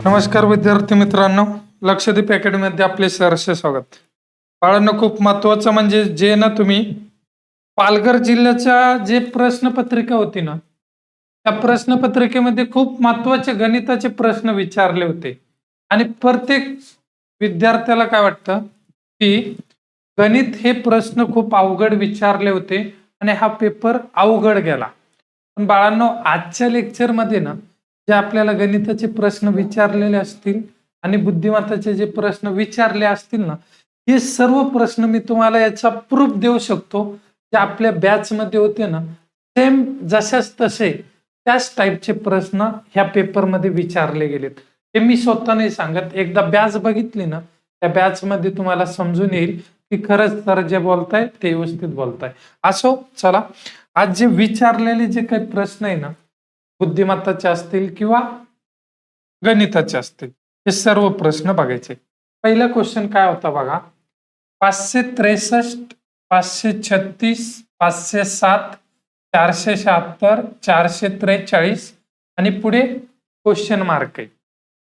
नमस्कार विद्यार्थी मित्रांनो, लक्षद्वीप अकॅडमीमध्ये आपले सहर्ष स्वागत. बाळांनो, खूप महत्वाचं म्हणजे जे ना तुम्ही पालघर जिल्ह्याच्या जे प्रश्नपत्रिका होती ना, त्या प्रश्नपत्रिकेमध्ये खूप महत्वाचे गणिताचे प्रश्न विचारले होते आणि प्रत्येक विद्यार्थ्याला काय वाटतं की गणित हे प्रश्न खूप अवघड विचारले होते आणि हा पेपर अवघड गेला. पण बाळांनो, आजच्या लेक्चरमध्ये ना जे आपल्याला गणिताचे प्रश्न विचारलेले असतील आणि बुद्धिमत्ताचे जे प्रश्न विचारले असतील ना, हे सर्व प्रश्न मी तुम्हाला याचा प्रूफ देऊ शकतो. जे आपल्या बॅच मध्ये होते ना, सेम जशाच तसे त्याच टाईपचे प्रश्न ह्या पेपरमध्ये विचारले गेलेत. हे मी स्वतः नाही सांगत, एकदा बॅच बघितली ना, त्या बॅच मध्ये तुम्हाला समजून येईल की खरंच तर जे बोलताय ते व्यवस्थित बोलताय. असो, चला आज जे विचारलेले जे काही प्रश्न आहे ना, बुद्धिमत्ताचे असतील किंवा गणिताचे असतील, हे सर्व प्रश्न बघायचे. पहिला क्वेश्चन काय होता बघा, 563, 536, 507, 476, 443 आणि पुढे क्वेश्चन मार्क आहे.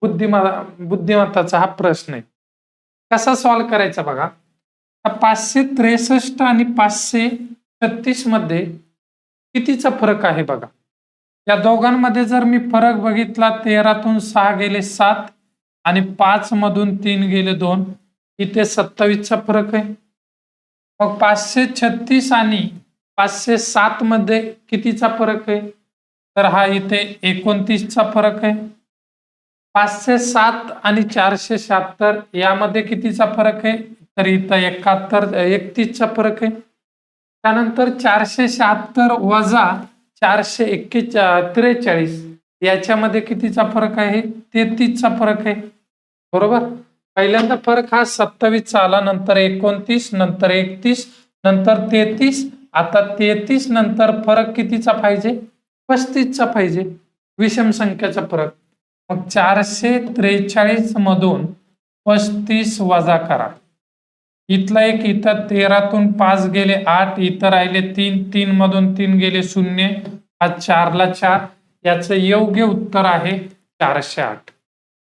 बुद्धिमत्ताचा हा प्रश्न आहे. कसा सॉल्व्ह करायचा बघा. 563 आणि 536 मध्ये कितीचा फरक आहे बघा. या दोघांमध्ये जर मी फरक बघितला, 13तून 6 गेले 7 आणि 5 मधून 3 गेले 2, इथे 27चा फरक आहे. मग 536 आणि 507 मध्ये कितीचा फरक आहे, तर हा इथे 29चा फरक आहे. 507 आणि 476 यामध्ये कितीचा फरक आहे, तर इथं 31चा फरक आहे. त्यानंतर 476 वजा 443 याच्यामध्ये कितीचा फरक आहे, 33चा फरक आहे. बरोबर. पहिल्यांदा फरक हा 27चा आला, नंतर 29, नंतर 31, नंतर 33. आता 33 नंतर फरक कितीचा पाहिजे, 35चा पाहिजे, विषम संख्याचा फरक. मग 443 मधून 35 वजा करा. इथला एक, इथं 13तून 5 गेले 8, इथं राहिले 3, 3 मधून 3 गेले 0, हा 4 ला 4. याचं योग्य उत्तर आहे 408.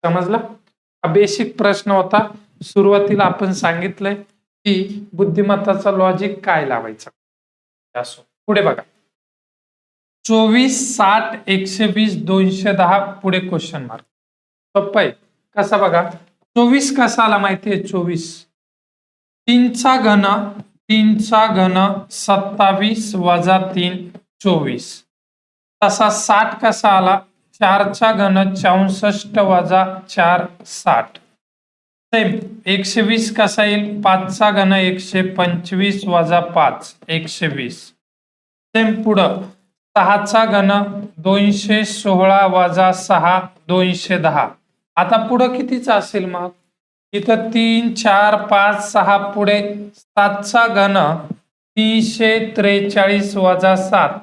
समजला. हा बेसिक प्रश्न होता. सुरुवातीला आपण सांगितलंय की बुद्धिमत्ताचा लॉजिक काय लावायचा. असो, पुढे बघा. 24, 60, 120, 210 पुढे क्वेश्चन मार्क. सोपं आहे. कसा बघा, 24 कसा आला माहितीये, 24 3 चा घन 27 वजा 3 24. तसा 60 कसा आला, 4 चा घन 64 वजा 4 60. सेम 120 कसा येईल, 5 चा घन 125 वजा 5 120. सेम पुढं 6 चा घन 216 वजा 6 210. आता पुढं कितीचा असेल, मग इथं 3 4 5 6 पुढे 7 चा घन 343 वजा 7.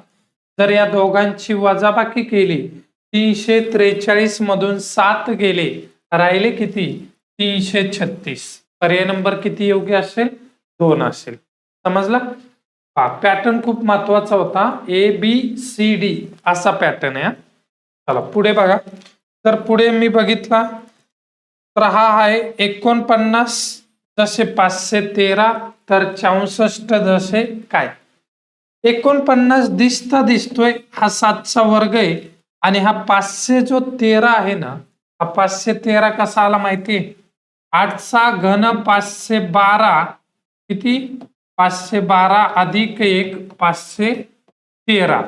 जर या दोघांची वजाबाकी केली, 343 मधून 7 गेले, राहिले किती, 336. पर्याय नंबर किती योग्य असेल, 2 असेल. समजला. पॅटर्न खूप महत्वाचा होता. ABCD असा पॅटर्न आहे. चला पुढे बघा. तर पुढे मी बघितला तर हा आहे 49 जसे 513, तर 64 जसे काय. 49 दिसतोय हा 7चा वर्ग आहे आणि हा 513 आहे ना, हा 513 कसा आला माहितीये, 8 चा घन 512 किती, 512 अधिक 1 513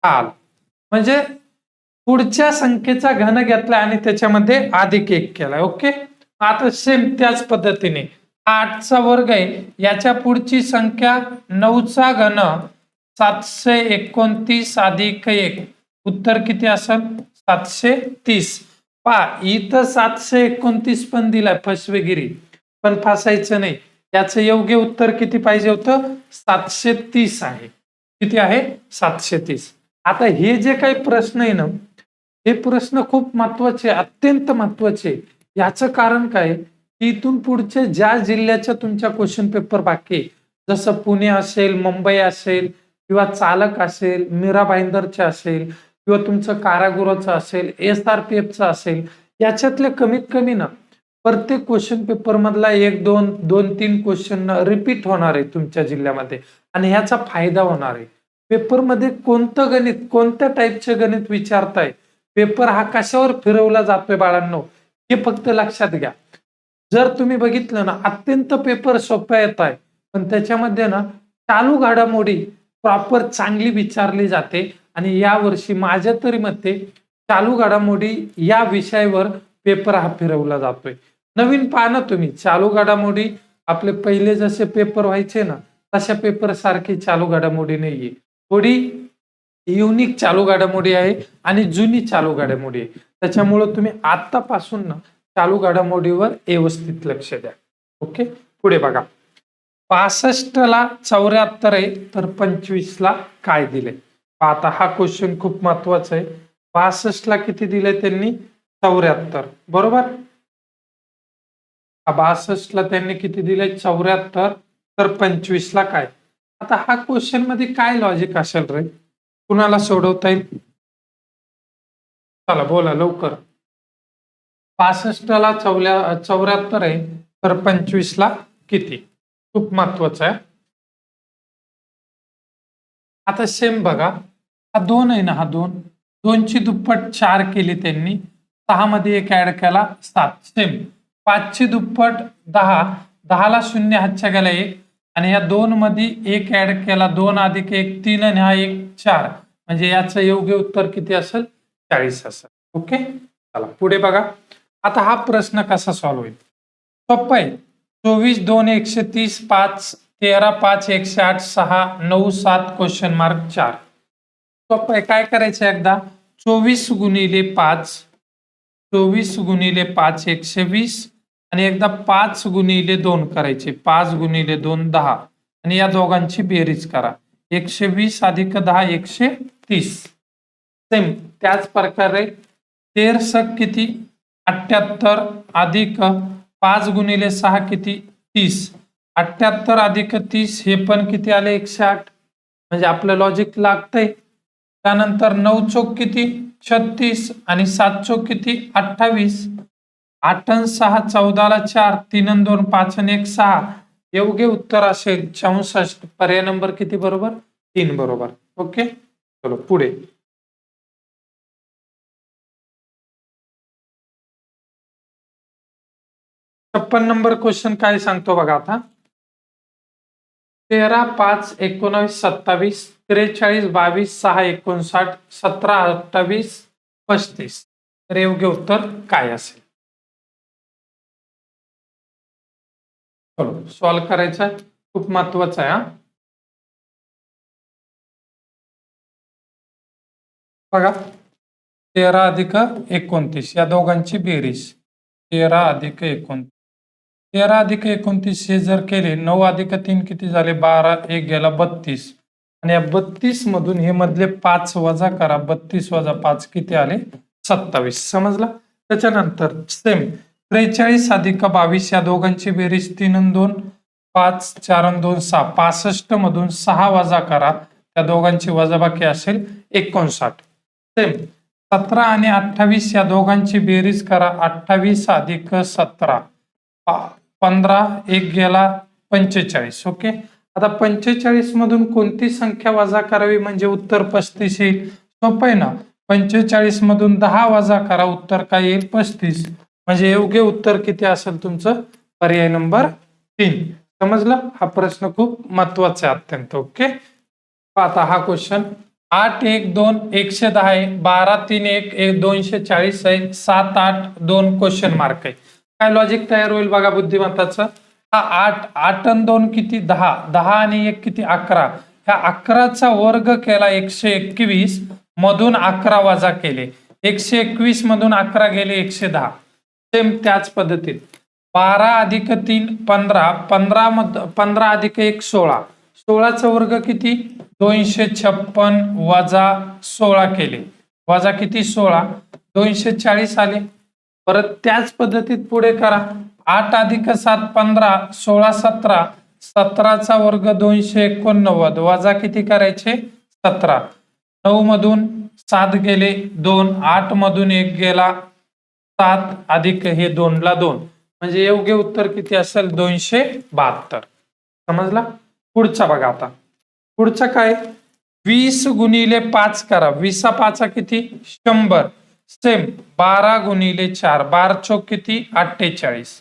आला. म्हणजे पुढच्या संख्येचा घन घेतला आणि त्याच्यामध्ये अधिक 1 केलाय. ओके. आता सेम त्याच पद्धतीने 8 चा वर्ग आहे, याच्या पुढची संख्या 9 चा घन 729 अधिक 1, उत्तर किती असेल, 730. पहा, इथं 729 पण दिलाय फसवेगिरी, पण फसायचं नाही. याचं योग्य उत्तर किती पाहिजे होतं, 730 आहे. किती आहे, 730. आता हे जे काही प्रश्न आहे ना, हे प्रश्न खूप महत्वाचे, अत्यंत महत्वाचे. याचं कारण काय, की इथून पुढचे ज्या जिल्ह्याच्या तुमच्या क्वेश्चन पेपर बाकी, जसं पुणे असेल, मुंबई असेल, किंवा चालक असेल, मीरा भाईंदरचे असेल किंवा तुमचं कारागृहाचं असेल, SRPFचं असेल, याच्यातले कमीत कमी ना प्रत्येक क्वेश्चन पेपर मधला 1, 2, 2-3 क्वेश्चन रिपीट होणार आहे तुमच्या जिल्ह्यामध्ये आणि ह्याचा फायदा होणार आहे. पेपरमध्ये कोणतं गणित, कोणत्या टाईपचे गणित विचारताय, पेपर हा कशावर फिरवला जातोय बाळांनो, हे फक्त लक्षात घ्या. जर तुम्ही बघितलं ना, अत्यंत पेपर सोपा येत आहे, पण त्याच्यामध्ये ना चालू घडामोडी प्रॉपर चांगली विचारली जाते आणि या वर्षी माझ्या तरी मते चालू घडामोडी या विषयावर पेपर हा फिरवला जातोय. नवीन पहा ना तुम्ही, चालू घडामोडी आपले पहिले जसे पेपर व्हायचे ना, तशा पेपर सारखी चालू घडामोडी नाहीये. थोडी युनिक चालू घडामोडी आहे आणि जुनी चालू घडामोडी आहे. त्याच्यामुळे तुम्ही आतापासून ना चालू घडामोडीवर व्यवस्थित लक्ष द्या. ओके, पुढे बघा. 65 ला 74 आहे तर 25 ला काय दिले? आता हा क्वेश्चन खूप महत्वाचा आहे. 65 ला किती दिले त्यांनी? 74, बरोबर. 62 ला त्यांनी किती दिले? 74, तर 25 ला काय? आता हा क्वेश्चन मध्ये काय लॉजिक असेल रे, कुणाला सोडवता येईल? चला बोला लवकर. 65 ला 74 आहे तर 25 ला किती? खूप महत्वाचं आहे. आता सेम बघा, हा 2 आहे ना, हा 2 ची दुप्पट 4 केली त्यांनी, 6 मध्ये 1 ऍड केला 7. सेम 5 ची दुप्पट 10, 10 ला 0 हातच्या गेला 1 आणि या 2 मध्ये 1 ऍड केला 2 अधिक 1 3 आणि हा 1 4, म्हणजे याचं योग्य उत्तर किती असेल? 40 असेल. ओके, चला पुढे बघा. आता हा प्रश्न कसा सॉल्व्ह होईल? सोपं आहे. 24, 2, 130, 5, 13, 5, 108, 6, 9, 7 क्वेश्चन मार्क 4. सोपं आहे. काय करायचं एकदा? 24 गुणिले 5, 24 गुणिले 5 120 आणि एकदा 5 गुणिले 2 करायचे. 5 गुणिले 2 10 आणि या दोघांची बेरीज करा. 120 अधिक 10 130. सेम त्याच प्रकारे 13 किती? 78 अधिक 5 गुणिले 6 किती? 30. 78 अधिक 30 हे पण किती आले? 108. म्हणजे आपलं लॉजिक लागतंय. त्यानंतर 9 चौक किती? 36 आणि 7 चौक किती? 28. 8 आणि 6 14 ला 4, 3 आणि 2 5 आणि 1 6. योग्य उत्तर असेल 64. पर्याय नंबर किती बरोबर? 3 बरोबर. ओके, चलो पुढे. 56 नंबर क्वेश्चन काय सांगतो बघा आता. 13, 5, 19, 27, 43, 22, 6, 59, 17, 28, 35. तर योग्य उत्तर काय असेल? चलो सॉल्व्ह करायचं, खूप महत्वाचं आहे हा. बघा, 13 अधिक 29 या दोघांची बेरीज 13 अधिक 29. 13 अधिक 29 हे जर केले, 9 अधिक 3 किती झाले? 12, 1 गेला 32 आणि या 32 मधून हे मधले 5 वजा करा. 32 वजा 5 किती आले? 27. समजला? त्याच्यानंतर सेम 43 अधिक 22 या दोघांची बेरीज 3 आणि 2 5, 4 आणि 2 6. 65 मधून 6 वजा करा, त्या दोघांची वजाबाकी असेल 59. सेम 17 आणि 28 या दोघांची बेरीज करा. 28 अधिक 17 15, 1 गेला 45. ओके, आता 45 मधून कोणती संख्या वजा करावी म्हणजे उत्तर 35 येईल? सोपं आहे ना. 45 मधून 10 वजा करा, उत्तर काय येईल? 35. म्हणजे योग्य उत्तर किती असेल तुमचं? पर्याय नंबर 3. समजलं? हा प्रश्न खूप महत्वाचा आहे अत्यंत. ओके, आता हा क्वेश्चन 8, 1, 2, 110 आहे. 12, 3, 1, 240 आहे. 7, 8, 2 क्वेश्चन मार्क आहे. काय लॉजिक तयार होईल बघा बुद्धिमत्ताचं? हा 8, 8 आणि 2 किती? 10, 10 आणि 1 किती? 11. ह्या 11चा वर्ग केला 121 मधून 11 वजा केले. 121 मधून 11 गेले 110. सेम त्याच पद्धतीत 12 अधिक 3 15, 15 अधिक 1 16. 16चा वर्ग किती? 256 वजा 16 केले. वजा किती? 16. 240 आले. परत त्याच पद्धतीत पुढे करा. 8 अधिक 7 15, 16 17, 17चा वर्ग 289 वजा किती करायचे 17. 9 मधून 7 गेले 2, 8 मधून 1 गेला 7 अधिक हे 2 ला 2 म्हणजे योग्य उत्तर किती असेल 272. समजला. पुढचा बघा आता. पुढचा काय 20 गुणिले 5 करा. 20 5 किती 100. सेम 12 गुणिले 4 12 चौक किती 48.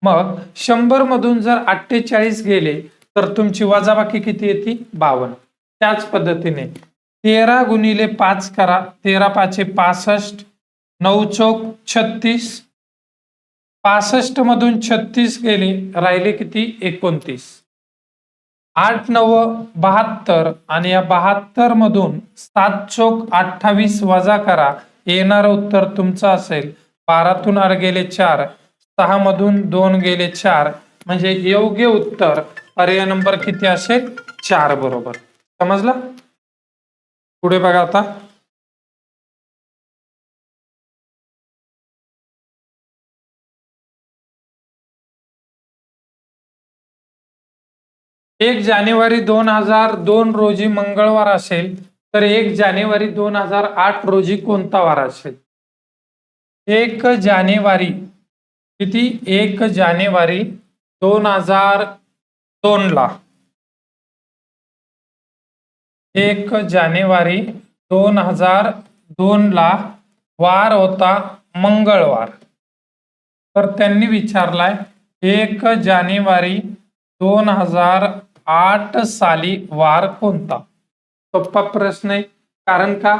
मग 100 मधून जर 48 गेले तर तुमची वजाबाकी किती येते 52. त्याच पद्धतीने 13 गुणिले 5 करा. 13 5 65. 9 चौक 36. 65 मधून 36 गेले राहिले किती 29. 8 9 72 आणि या 72 मधून 7 चौक 28 वजा करा. येणारं उत्तर तुमचं असेल 12तून 8 गेले 4. 6 मधून 2 गेले 4 म्हणजे योग्य उत्तर पर्याय नंबर किती असेल 4 बरोबर. समजला. पुढे बघा आता. एक जानेवारी 2002 रोजी मंगळवार असेल तर 1 जानेवारी 2008 रोजी कोणता वार असेल. 1 जानेवारी किती 1 जानेवारी 2002 ला 1 जानेवारी 2002 ला वार होता मंगळवार. तर त्यांनी विचारलाय 1 जानेवारी 2008 साली वार कोणता. सोपा प्रश्न आहे. कारण का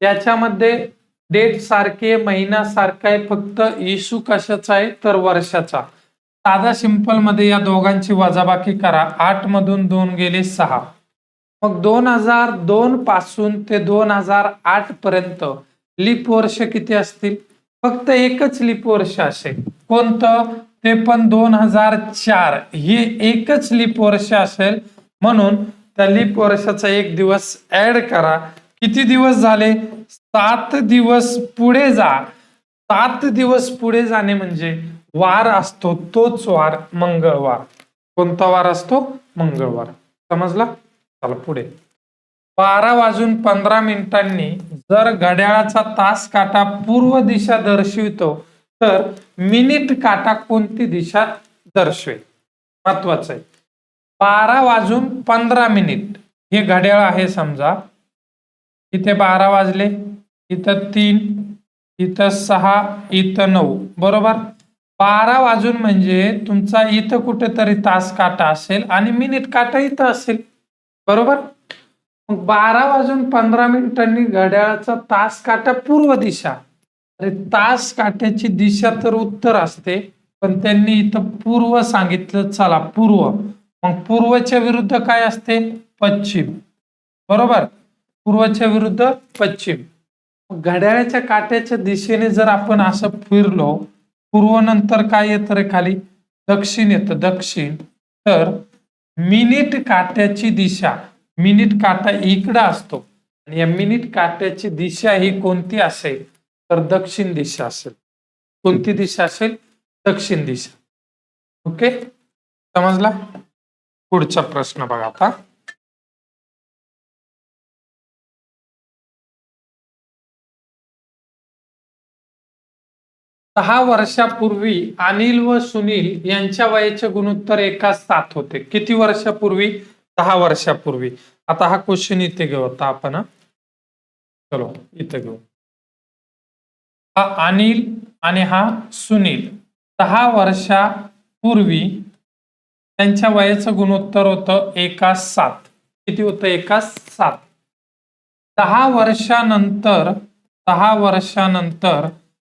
याच्यामध्ये डेट सारखे महिना सारखा आहे फक्त इशू कशाचा आहे तर वर्षाचा. साधा सिंपल मध्ये या दोघांची वजाबाकी करा. 8 मधून 2 गेले 6. मग 2002 पासून ते 2008 पर्यंत लीप वर्ष किती असतील. फक्त एकच लीप वर्ष असेल. कोणतं ते पण 2004 हे एकच लीप वर्ष असेल. म्हणून त्या लीप वर्षाचा एक दिवस ऍड करा. किती दिवस झाले 7 दिवस पुढे जा. 7 दिवस पुढे जाणे म्हणजे वार असतो तोच वार मंगळवार. कोणता वार असतो मंगळवार. समजला. चला पुढे. 12 वाजून 15 मिनिटांनी जर घड्याळाचा तास काटा पूर्व दिशा दर्शवितो तर मिनिट काटा कोणती दिशा दर्शवेल. महत्वाचं आहे. 12 वाजून 15 मिनिट हे घड्याळ आहे समजा. इथे 12 वाजले, इथं 3, इथं 6, इथं 9 बरोबर. 12 वाजून म्हणजे तुमचा इथं कुठेतरी तास काटा असेल आणि मिनिट काटा इथं असेल बरोबर. मग 12 वाजून 15 मिनिटांनी घड्याळाचा तास काटा पूर्व दिशा. अरे तास काट्याची दिशा तर उत्तर असते पण त्यांनी इथं पूर्व सांगितलं. चला पूर्व. मग पूर्वच्या विरुद्ध काय असते पश्चिम बरोबर. पूर्वच्या विरुद्ध पश्चिम. घड्याळाच्या काट्याच्या दिशेने जर आपण असं फिरलो पूर्व नंतर काय येतं रे खाली दक्षिण येतं दक्षिण. तर मिनिट काट्याची दिशा मिनिट काटा इकडं असतो आणि या मिनिट काट्याची दिशा ही कोणती असेल तर दक्षिण दिशा असेल. कोणती दिशा असेल दक्षिण दिशा. ओके समजला. पुढचा प्रश्न बघा आता. दहा वर्षापूर्वी अनिल व सुनील यांच्या वयाचे गुणोत्तर 1:7 होते. किती वर्षापूर्वी 10 वर्षापूर्वी. आता हा क्वेश्चन इथे घेऊ आता आपण. चलो इथे घेऊ. हा अनिल आणि हा सुनील 10 वर्षापूर्वी त्यांच्या वयाचं गुणोत्तर होतं 1:7. किती होतं 1:7. 10 वर्षानंतर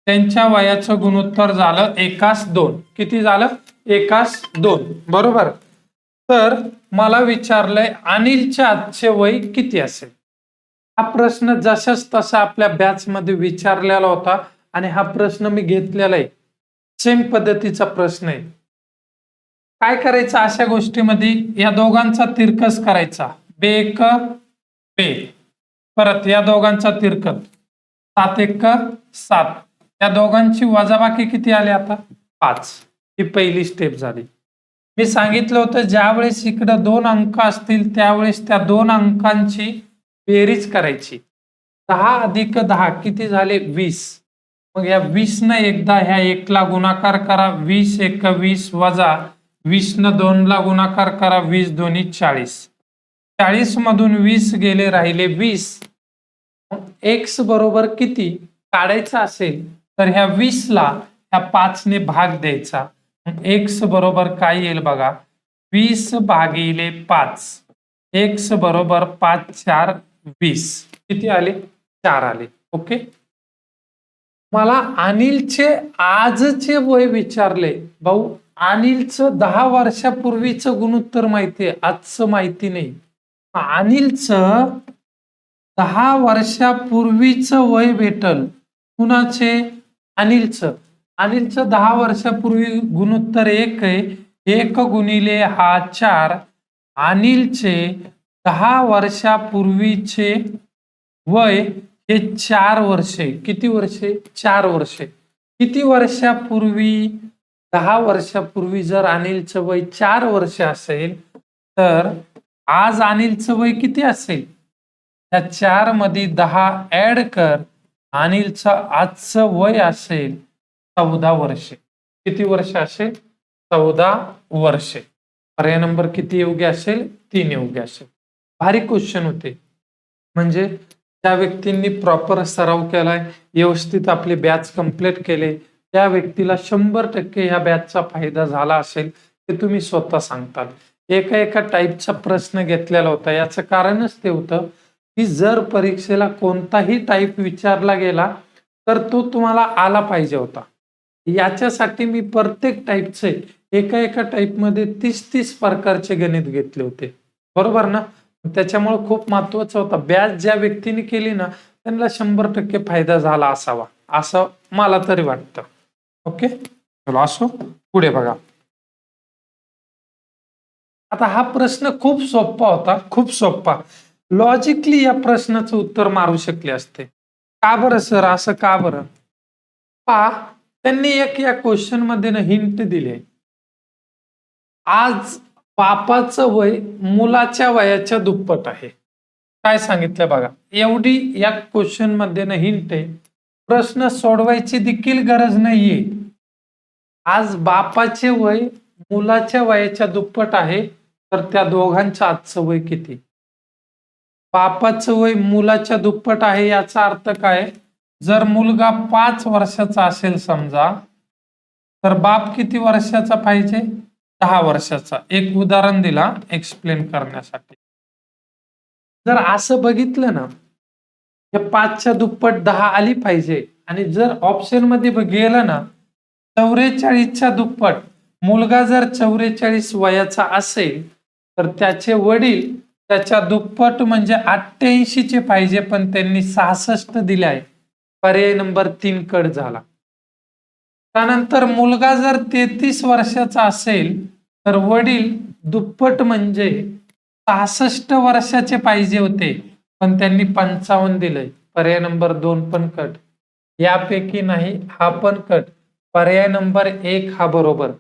त्यांच्या वयाचं गुणोत्तर झालं 1:2. किती झालं 1:2 बरोबर. तर मला विचारलंय अनिलच्या आजचे वय किती असेल. हा प्रश्न जशाच तसा आपल्या बॅच मध्ये विचारलेला होता आणि हा प्रश्न मी घेतलेला आहे. सेम पद्धतीचा प्रश्न आहे. काय करायचं अशा गोष्टीमध्ये या दोघांचा तिरकस करायचा. बेक बे. परत या दोघांचा तिरकस 7 1 7. या दोघांची वजाबाकी किती आली आता 5. ही पहिली स्टेप झाली. मी सांगितलं होतं ज्यावेळेस इकडं 2 अंक असतील त्यावेळेस त्या 2 अंकांची बेरीज करायची. 10 अधिक 10 किती झाले 20. मग या 20 न एकदा ह्या 1 ला गुणाकार करा, 20 एक 20 वजा 20 न 2 ला गुणाकार करा, 20 दोन्ही 40. 40 मधून 20 गेले राहिले 20. एक्स बरोबर किती काढायचं असेल तर ह्या 20 ला ह्या 5 ने भाग द्यायचा. एक्स बरोबर काय येईल बघा, 20 भागिले 5. एक्स बरोबर 5 4 20. किती आले 4 आले. ओके. मला अनिलचे आजचे वय विचारले. भाऊ अनिलचं 10 वर्षापूर्वीचं गुणोत्तर माहितीये, आजचं माहिती नाही. अनिलचं 10 वर्षापूर्वीचं वय भेटल. कुणाचे? अनिलचं. अनिलचं 10 वर्षापूर्वी गुणोत्तर 1 आहे. 1 गुणिले हा 4. अनिलचे 10 वर्षापूर्वीचे वय हे 4 वर्षे. किती वर्षे? 4 वर्षे. किती वर्षापूर्वी? 10 वर्षापूर्वी जर अनिलचं वय 4 वर्ष असेल तर आज अनिलचं वय किती असेल? या 4 मध्ये 10 ऍड कर. अनिलचं आजचं वय असेल 14 वर्षे. किती वर्ष असेल? 14 वर्षे. पर्याय नंबर किती योग्य असेल? 3 योग्य असेल. भारी क्वेश्चन होते. म्हणजे त्या व्यक्तींनी प्रॉपर सराव केलाय, व्यवस्थित आपले बॅच कंप्लीट केले, त्या व्यक्तीला 100% ह्या बॅचचा फायदा झाला असेल ते तुम्ही स्वतः सांगताल. एका टाईपचा प्रश्न घेतलेला होता. याचं कारणच ते होतं की जर परीक्षेला कोणताही टाईप विचारला गेला तर तो तुम्हाला आला पाहिजे होता. याच्यासाठी मी प्रत्येक टाईपचे एका टाईपमध्ये 30 प्रकारचे गणित घेतले होते. बरोबर ना? त्याच्यामुळे खूप महत्वाचं होतं. बॅच ज्या व्यक्तीने केली ना त्यांना 100% फायदा झाला असावा असं मला तरी वाटतं. ओके, चलो असो पुढे बघा. आता हा प्रश्न खूप सोपा होता, खूप सोपा. लॉजिकली या प्रश्नाचं उत्तर मारू शकले असते. का बरं सर, असं का बरं? पहा, त्यांनी एक या क्वेश्चन मध्ये ना हिंट दिली. आज बापाचं वय मुलाच्या वयाच्या दुप्पट आहे. काय सांगितलं बघा, एवढी या क्वेश्चन मध्ये ना हिंट आहे. प्रश्न सोडवायची देखील गरज नाहीये. आज बापाचे वय मुलाच्या वयाच्या दुप्पट आहे तर त्या दोघांचं आजचं वय किती? बापाचं वय मुलाच्या दुप्पट आहे याचा अर्थ काय? जर मुलगा 5 वर्षाचा असेल समजा तर बाप किती वर्षाचा पाहिजे? 10 वर्षाचा. एक उदाहरण दिला एक्सप्लेन करण्यासाठी. जर असं बघितलं ना, या 5च्या दुप्पट 10 आली पाहिजे. आणि जर ऑप्शन मध्ये गेलं ना 44च्या दुप्पट, मुलगा जर 44 वयाचा असेल तर त्याचे वडील त्याच्या दुप्पट म्हणजे 88चे पाहिजे, पण त्यांनी 66 दिले आहे. पर्याय नंबर 3 कट झाला. त्यानंतर मुलगा जर 33 वर्षाचा असेल तर वडील दुप्पट म्हणजे 66 वर्षाचे पाहिजे होते, पण त्यांनी 55 दिलंय. पर्याय नंबर 2 पण कट. यापैकी नाही, हा पण कट. पर्याय नंबर 1 हा बरोबर.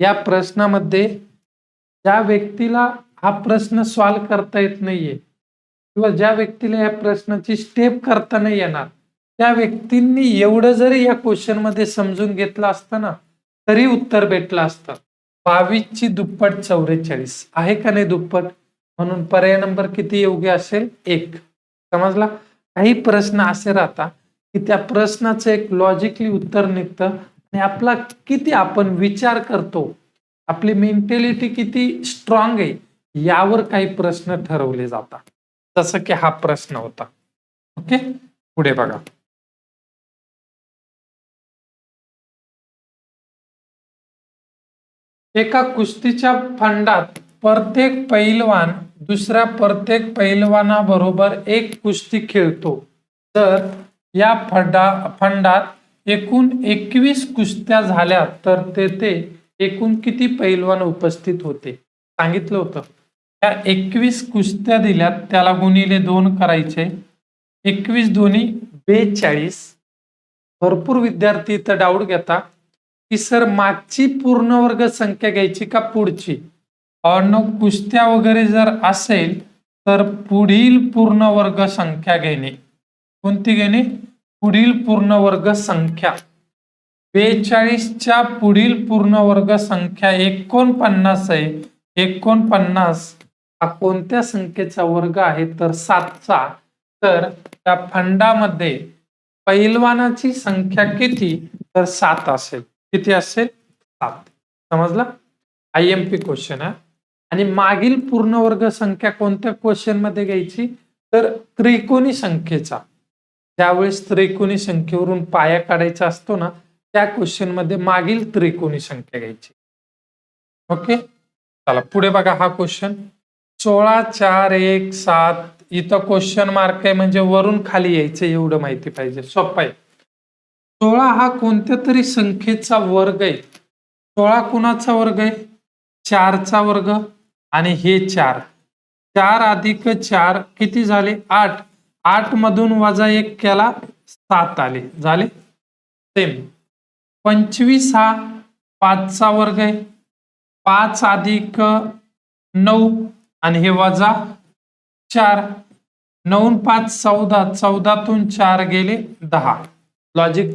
या प्रश्नामध्ये ज्या व्यक्तीला हा प्रश्न सॉल्व्ह करता येत नाहीये किंवा ज्या व्यक्तीला या प्रश्नाची स्टेप करता नाही येणार त्या व्यक्तींनी एवढं जरी या क्वेश्चन मध्ये समजून घेतलं असतं ना तरी उत्तर भेटलं असतं. 22ची दुप्पट 44 आहे का नाही दुप्पट? म्हणून पर्याय नंबर किती योग्य असेल? 1. समजला? काही प्रश्न असे राहतात की त्या प्रश्नाचं एक लॉजिकली उत्तर निघतं आणि आपला किती आपण विचार करतो, आपली मेंटॅलिटी किती स्ट्रॉंग आहे यावर काही प्रश्न ठरवले जातात. जसं की हा प्रश्न होता. ओके, पुढे बघा. एका कुस्तीच्या फंडात प्रत्येक पैलवान दुसऱ्या प्रत्येक पैलवानाबरोबर एक कुस्ती खेळतो. तर या फंडात एकूण 21 कुस्त्या झाल्या तर तेथे एकूण किती पैलवान उपस्थित होते? सांगितलं होतं. या 21 कुस्त्या दिल्यात त्याला गुणिले 2 करायचे. 21 दोन्ही 42. भरपूर विद्यार्थी इथं डाऊट घेतात की सर मागची पूर्णवर्ग संख्या घ्यायची का पुढची? कुस्त्या वगैरे जर असेल तर पुढील पूर्णवर्ग संख्या घेणे. कोणती घेणे? पुढील पूर्णवर्ग संख्या. 42च्या पुढील पूर्णवर्ग संख्या 49 आहे. 49 हा कोणत्या संख्येचा वर्ग आहे? तर 7चा. तर त्या फंडामध्ये पैलवानाची संख्या किती? तर 7 असेल. किती असेल? 7. समजला? IMP क्वेश्चन आहे. आणि मागील पूर्णवर्ग संख्या कोणत्या क्वेश्चन मध्ये घ्यायची? तर त्रिकोणी संख्येचा. ज्यावेळेस त्रिकोणी संख्येवरून पाया काढायचा असतो ना, त्या क्वेश्चन मध्ये मागील त्रिकोणी संख्या घ्यायची. ओके, चला पुढे बघा हा क्वेश्चन. 16 4 1 7. इथं क्वेश्चन मार्क आहे म्हणजे वरून खाली यायचं एवढं माहिती पाहिजे. सोपं आहे. 16 हा कोणत्या तरी संख्येचा वर्ग आहे. 16 कुणाचा वर्ग आहे? 4चा वर्ग. आणि हे 4. 4 अधिक 4 किती झाले? 8. 8 मधून वजा 1 केला 7 आले. झाले सेम. 25 हा 5चा वर्ग आहे. 5 अधिक 9 आणि हे वजा 4. 9 5 14. 14तून 4 गेले 10. लॉजिक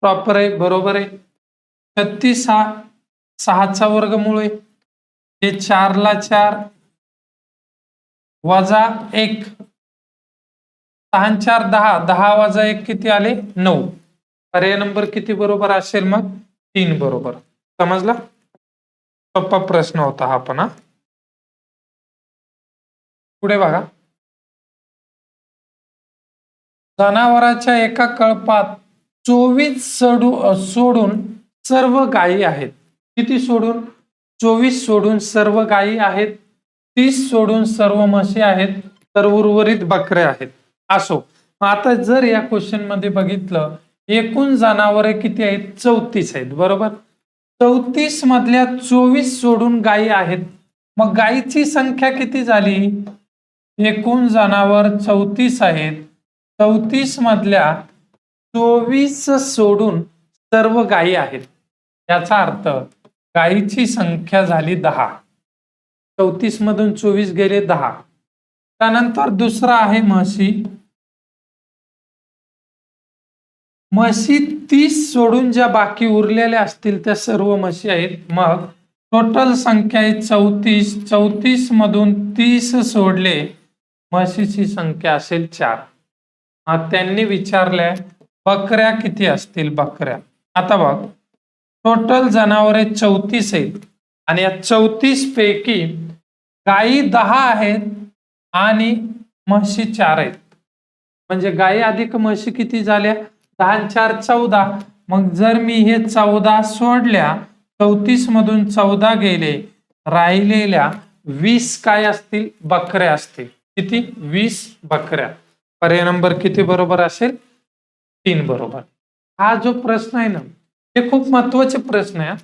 प्रॉपर आहे, बरोबर आहे. 36 हा 6चा वर्गमूळ आहे. हे 4 ला 4 वजा 1. 6 4 10. 10 वजा 1 किती आले? 9. पर्याय नंबर किती बरोबर असेल मग? 3 बरोबर. समजला? सोपा प्रश्न होता हा पण. पुढे बघा. जनावरांच्या एका कळपात 24 सोडून सर्व गायी आहेत. किती सोडून? 24 सोडून सर्व गायी आहेत. 30 सोडून सर्व म्हशी आहेत. तर उर्वरित बकऱ्या आहेत. असो, आता जर या क्वेश्चन मध्ये बघितलं, एकूण जनावरे किती आहेत? 34 आहेत. बरोबर. 34 मधल्या 24 सोडून गायी आहेत. मग गायीची संख्या किती झाली? एकूण जनावर 34 आहेत. 34 मधल्या 24 सोडून सर्व गायी आहेत. याचा अर्थ गायीची संख्या झाली 10. 34 मधून 24 गेले 10. त्यानंतर दुसरा आहे म्हशी. म्हशी 30 सोडून ज्या बाकी उरलेल्या असतील त्या सर्व म्हशी आहेत. मग टोटल संख्या आहे 34. 34 मधून 30 सोडले, म्हशीची संख्या असेल 4. त्यांनी विचारलंय बकऱ्या किती असतील? बकऱ्या. आता बघ, टोटल जनावरे 34 आहेत आणि या 34 पैकी गायी 10 आहेत आणि म्हशी 4 आहेत. म्हणजे गायी अधिक म्हशी किती झाल्या? 10 4 14. मग जर मी हे 14 सोडल्या, 34 मधून 14 गेले, राहिलेल्या 20 काय असतील? बकऱ्या असतील. किती? 20 बकऱ्या. पर्याय नंबर किती बरोबर असेल? 3 बरोबर. हा जो प्रश्न आहे ना, हे खूप महत्वाचे प्रश्न आहे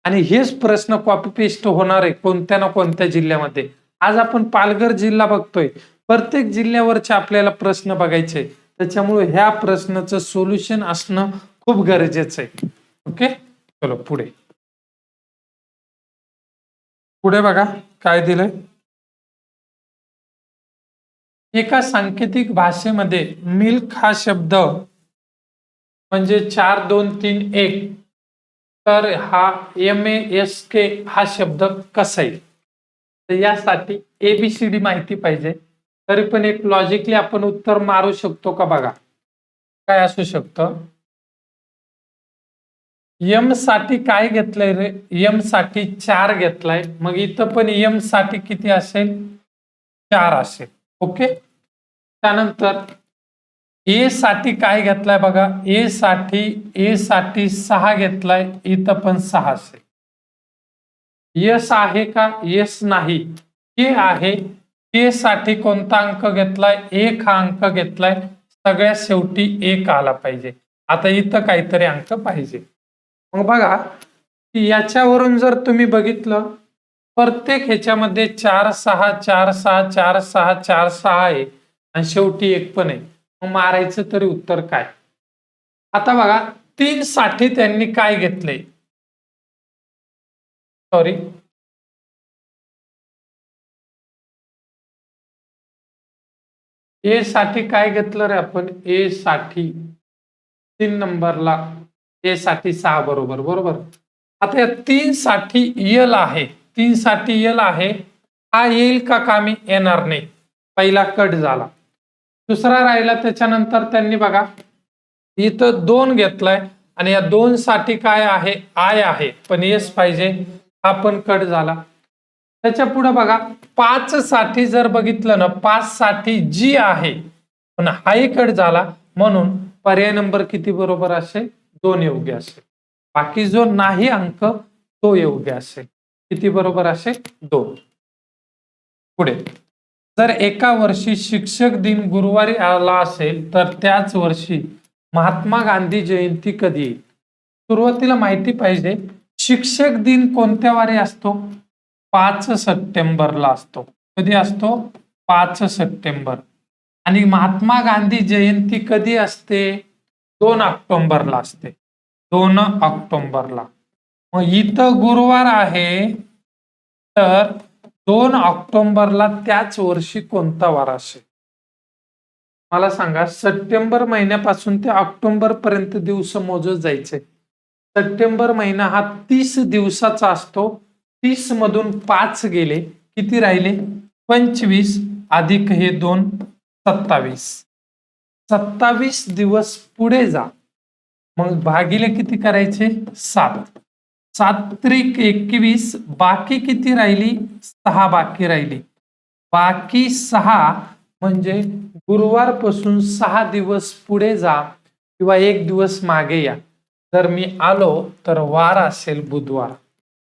आणि हेच प्रश्न कॉपी पेस्ट होणार आहे कोणत्या ना कोणत्या जिल्ह्यामध्ये. आज आपण पालघर जिल्हा बघतोय. प्रत्येक जिल्ह्यावरचे आपल्याला प्रश्न बघायचे, त्याच्यामुळे ह्या प्रश्नाचं सोल्युशन असणं खूप गरजेचं आहे. ओके, चलो पुढे. पुढे बघा काय दिलंय. एका सांकेतिक भाषेमध्ये मिल्क हा शब्द म्हणजे 4 2 3 1, तर हा MASK हा शब्द कसा येईल? तर यासाठी ABCD माहिती पाहिजे. तरी पण एक लॉजिकली आपण उत्तर मारू शकतो का? बघा काय असू शकतं. M साठी काय घेतलंय रे? M साठी 4 घेतलाय. मग इथं पण M साठी किती असेल? 4 असेल. ओके, त्यानंतर A साठी काय घेतलाय? बघा, A साठी 6 घेतलाय. इथं पण 6 असेल. यस आहे का? यस नाही. K आहे. K साठी कोणता अंक घेतलाय? 1 हा अंक घेतलाय. सगळ्यात शेवटी 1 आला पाहिजे. आता इथं काहीतरी अंक पाहिजे. मग बघा की याच्यावरून जर तुम्ही बघितलं, प्रत्येक ह्याच्यामध्ये 4 6 4 6 4 6 4 6 आहे आणि शेवटी 1 पण आहे. मग मारायचं तरी उत्तर काय? आता बघा, तीन साठी त्यांनी काय घेतले, सॉरी, ए साठी काय घेतलं रे आपण, ए साठी 3 नंबरला, ए साठी 6 बरोबर, बरोबर. आता या 3 साठी यल आहे, 3 साठी यल आहे, हा येईल का कामी, येणार नाही, पहिला कट झाला. दुसरा राहिला, त्याच्यानंतर त्यांनी बघा इथं 2 घेतलाय आणि या 2 साठी काय आहे, आय आहे, पण येस पाहिजे, हा पण कट झाला. त्याच्या पुढे बघा 5 साठी जर बघितलं ना, 5 साठी जी आहे, पण हाही कट झाला, म्हणून पर्याय नंबर किती बरोबर असेल, 2 योग्य असेल. बाकी जो नाही अंक तो योग्य असेल. किती बरोबर असेल, 2. पुढे, जर एका वर्षी शिक्षक दिन गुरुवारी आला असेल तर त्याच वर्षी महात्मा गांधी जयंती कधी येईल. सुरुवातीला माहिती पाहिजे, शिक्षक दिन कोणत्या वारी असतो, 5 सप्टेंबरला असतो. कधी असतो, 5 सप्टेंबर. आणि महात्मा गांधी जयंती कधी असते, 2 ऑक्टोबरला असते, 2 ऑक्टोबरला. मग इथं गुरुवार आहे, तर 2 ऑक्टोबरला त्याच वर्षी कोणता वार असेल, मला सांगा. सप्टेंबर महिन्यापासून ते ऑक्टोबर पर्यंत दिवस मोजत जायचे. सप्टेंबर महिना हा 30 दिवसाचा असतो, 30 मधून 5 गेले, किती राहिले, 25 अधिक हे 2, 27. 27 दिवस पुढे जा, मग भागिले किती करायचे, 7. 7 त्रिक 21, बाकी किती राहिली, 6 बाकी राहिली. बाकी 6 म्हणजे गुरुवारपासून 6 दिवस पुढे जा किंवा 1 दिवस मागे या. जर मी आलो तर वार असेल बुधवार.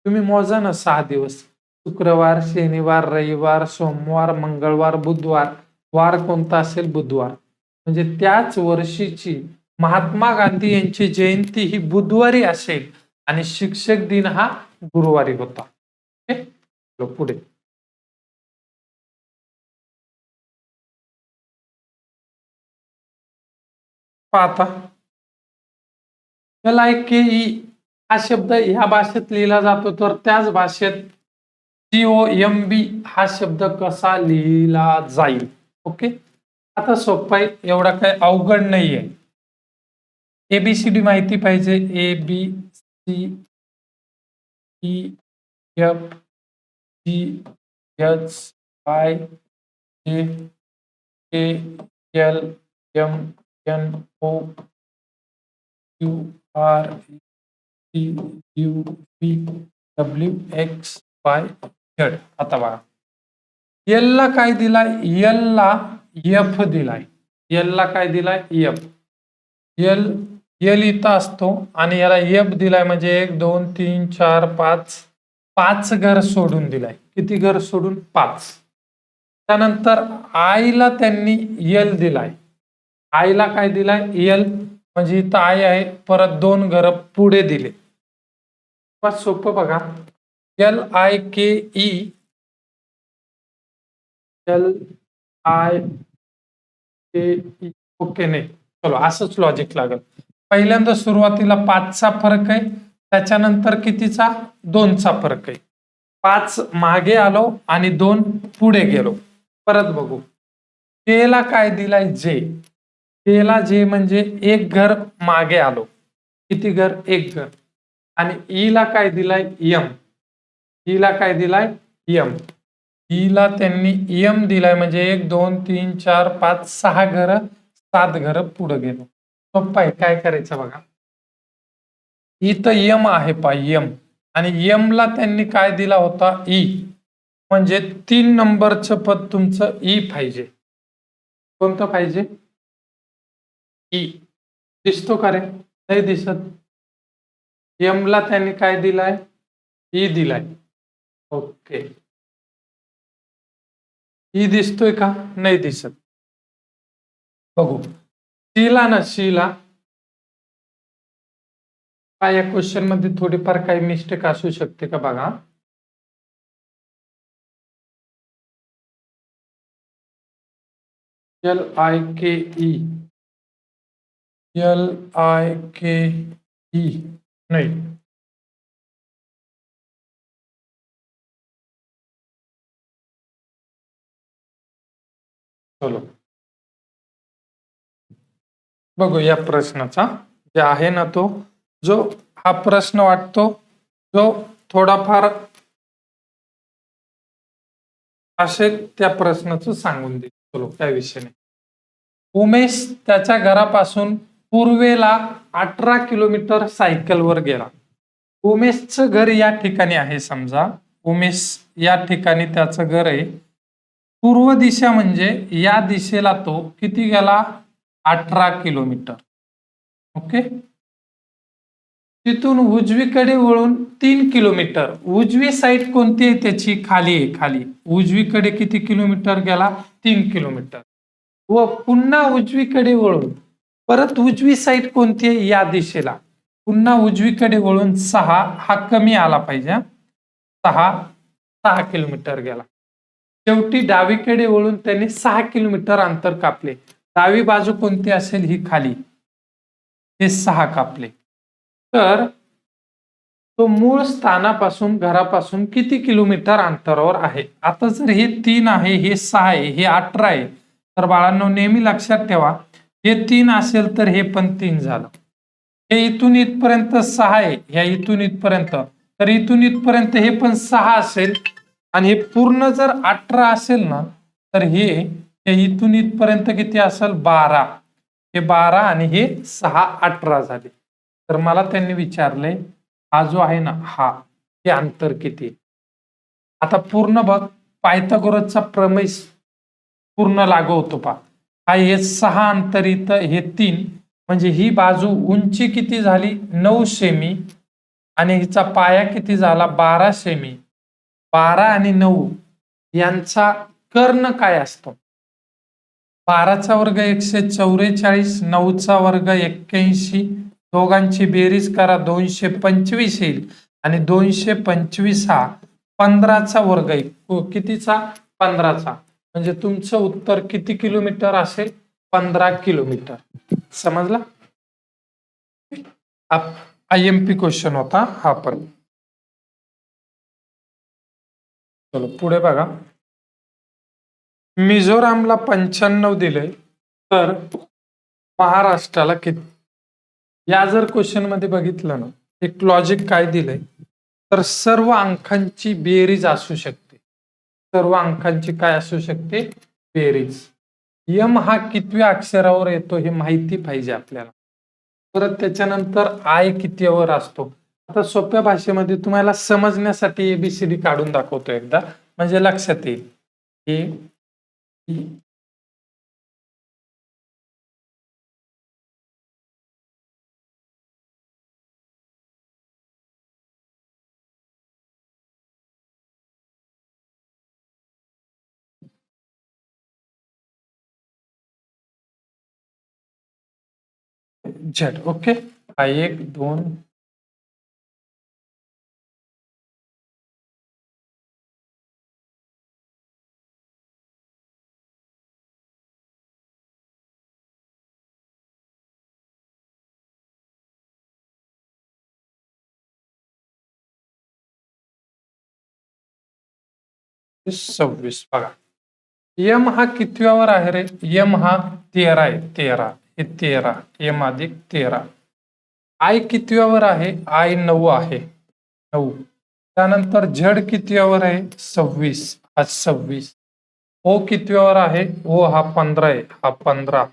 तुम्ही मोजा ना 6 दिवस, शुक्रवार, शनिवार, रविवार, सोमवार, मंगळवार, बुधवार. वार कोणता असेल, बुधवार. म्हणजे त्याच वर्षीची महात्मा गांधी यांची जयंती ही बुधवारी असेल आणि शिक्षक दिन हा गुरुवारी होता. पुढे, पाहता LIKE हा शब्द ह्या भाषेत लिहिला जातो, तर त्याच भाषेत COMB हा शब्द कसा लिहिला जाईल. ओके, आता सोपं आहे, एवढा काही अवघड नाहीये. ABCD माहिती पाहिजे, ABCDFGHIJKLMNOPQRSTUVWXYZ. आता बघा, एल ला काय दिलाय, एल ला एफ दिलाय, एल ला काय दिलाय, एफ. एल एल इथं असतो आणि याला एफ दिलाय, म्हणजे 1 2 3 4 5, 5 घर सोडून दिलाय. किती घर सोडून, 5. त्यानंतर आय ला त्यांनी एल दिलाय, आय ला काय दिलाय, एल, म्हणजे इथं आय आहे, परत 2 घर पुढे दिले. सोपं बघा, LIKE ओके, नाही, चलो असंच लॉजिक लागल. पहिल्यांदा सुरुवातीला 5चा फरक आहे, त्याच्यानंतर कितीचा, 2चा फरक आहे. 5 मागे आलो आणि 2 पुढे गेलो. परत बघू, के ला काय दिलाय, जे. के ला जे म्हणजे 1 घर मागे आलो, किती घर, 1 घर. आणि ई ला काय दिलाय, यम. ई ला काय दिलाय, यम. ई ला त्यांनी यम दिलाय, म्हणजे 1 2 3 4 5 6 घर, 7 घर पुढे गेलो. सोपं आहे, काय करायचं बघा, इथं यम आहे पा, यम, आणि यम ला त्यांनी काय दिला होता, ई, म्हणजे 3 नंबरचं पद तुमचं ई पाहिजे. कोणतं पाहिजे, ई. दिसतो का रे, नाही दिसत. यम ला त्यांनी काय दिलाय, ई दिलाय. ओके, ई दिसतोय का, नाही दिसत. बघू, शीला ना, शीला काय, या क्वेश्चन मध्ये थोडीफार काही मिस्टेक असू शकते का बघा. LIKE ई नाही. चलो बघू या प्रश्नाचा जे आहे ना तो जो हा प्रश्न वाटतो जो थोडाफार असेल त्या प्रश्नाचं सांगून दे. चलो काय विषय नाही. उमेश त्याच्या घरापासून पूर्वेला 18 किलोमीटर सायकलवर गेला. उमेशचं घर या ठिकाणी आहे. समजा उमेश या ठिकाणी त्याचं घर आहे. पूर्व दिशा म्हणजे या दिशेला तो किती गेला? 18 किलोमीटर. ओके. तिथून उजवीकडे वळून 3 किलोमीटर. उजवी साईड कोणती आहे त्याची? खाली आहे. खाली उजवीकडे किती किलोमीटर गेला? 3 किलोमीटर. व पुन्हा उजवीकडे वळून परत उजवी साईड कोणती आहे? या दिशेला पुन्हा उजवीकडे वळून 6. हा कमी आला पाहिजे. 6 किलोमीटर गेला. शेवटी डावीकडे वळून त्यांनी 6 किलोमीटर अंतर कापले. डावी बाजू कोणती असेल? ही खाली. हे 6 कापले. तर तो मूळ स्थानापासून घरापासून किती किलोमीटर अंतरावर आहे? आता जर हे 3 आहे, हे 6 आहे, हे 18 आहे, तर बाळांनो नेहमी लक्षात ठेवा हे 3 असेल तर हे पण 3 झालं. हे इथून इथपर्यंत 6 आहे, ह्या इथून इथपर्यंत, तर इथून इथपर्यंत हे पण 6 असेल. आणि हे पूर्ण जर 18 असेल ना तर हे इथून इथपर्यंत किती असेल? 12. हे 12 आणि हे 6 18 झाले. तर मला त्यांनी विचारलंय हा जो आहे ना हा हे अंतर किती? आता पूर्ण बघ पायथागोरसचा प्रमेय पूर्ण लागू होतो पा. हा हे 6 अंतर इथं, हे 3 म्हणजे ही बाजू उंची किती झाली? 9 सेमी आणि हिचा पाया किती झाला? 12 सेमी. 12 आणि 9 यांचा कर्ण काय असतो? 12चा वर्ग 144, 9चा वर्ग 81, दोघांची बेरीज करा 225 येईल आणि 225 हा 15चा वर्ग आहे. कितीचा? 15चा. म्हणजे तुमचं उत्तर किती किलोमीटर असेल? 15 किलोमीटर. समजला? IMP क्वेश्चन होता हा पण. चलो पुढे बघा. मिझोरामला 95 दिले तर महाराष्ट्राला किती? या जर क्वेश्चन मध्ये बघितलं ना एक लॉजिक काय दिलंय तर सर्व अंकांची बेरीज असू शकते. सर्व अंकांची काय असू शकते? बेरीज. यम हा कितव्या अक्षरावर येतो हे माहिती पाहिजे आपल्याला. परत त्याच्यानंतर आय कितीवर असतो. आता सोप्या भाषेमध्ये तुम्हाला समजण्यासाठी एबीसीडी काढून दाखवतो एकदा म्हणजे लक्षात येईल. हे झेड. ओके. हा 1 2 26 बघा. यम हा कितव्यावर आहे रे? यम हा 13 आहे. 13 हे 13 यम अधिक 13. आय कितव्यावर आहे? आय 9 आहे. 9. त्यानंतर झड कितव्यावर आहे? 26 हा 26. ओ कितव्यावर आहे? ओ हा 15 आहे. हा 15.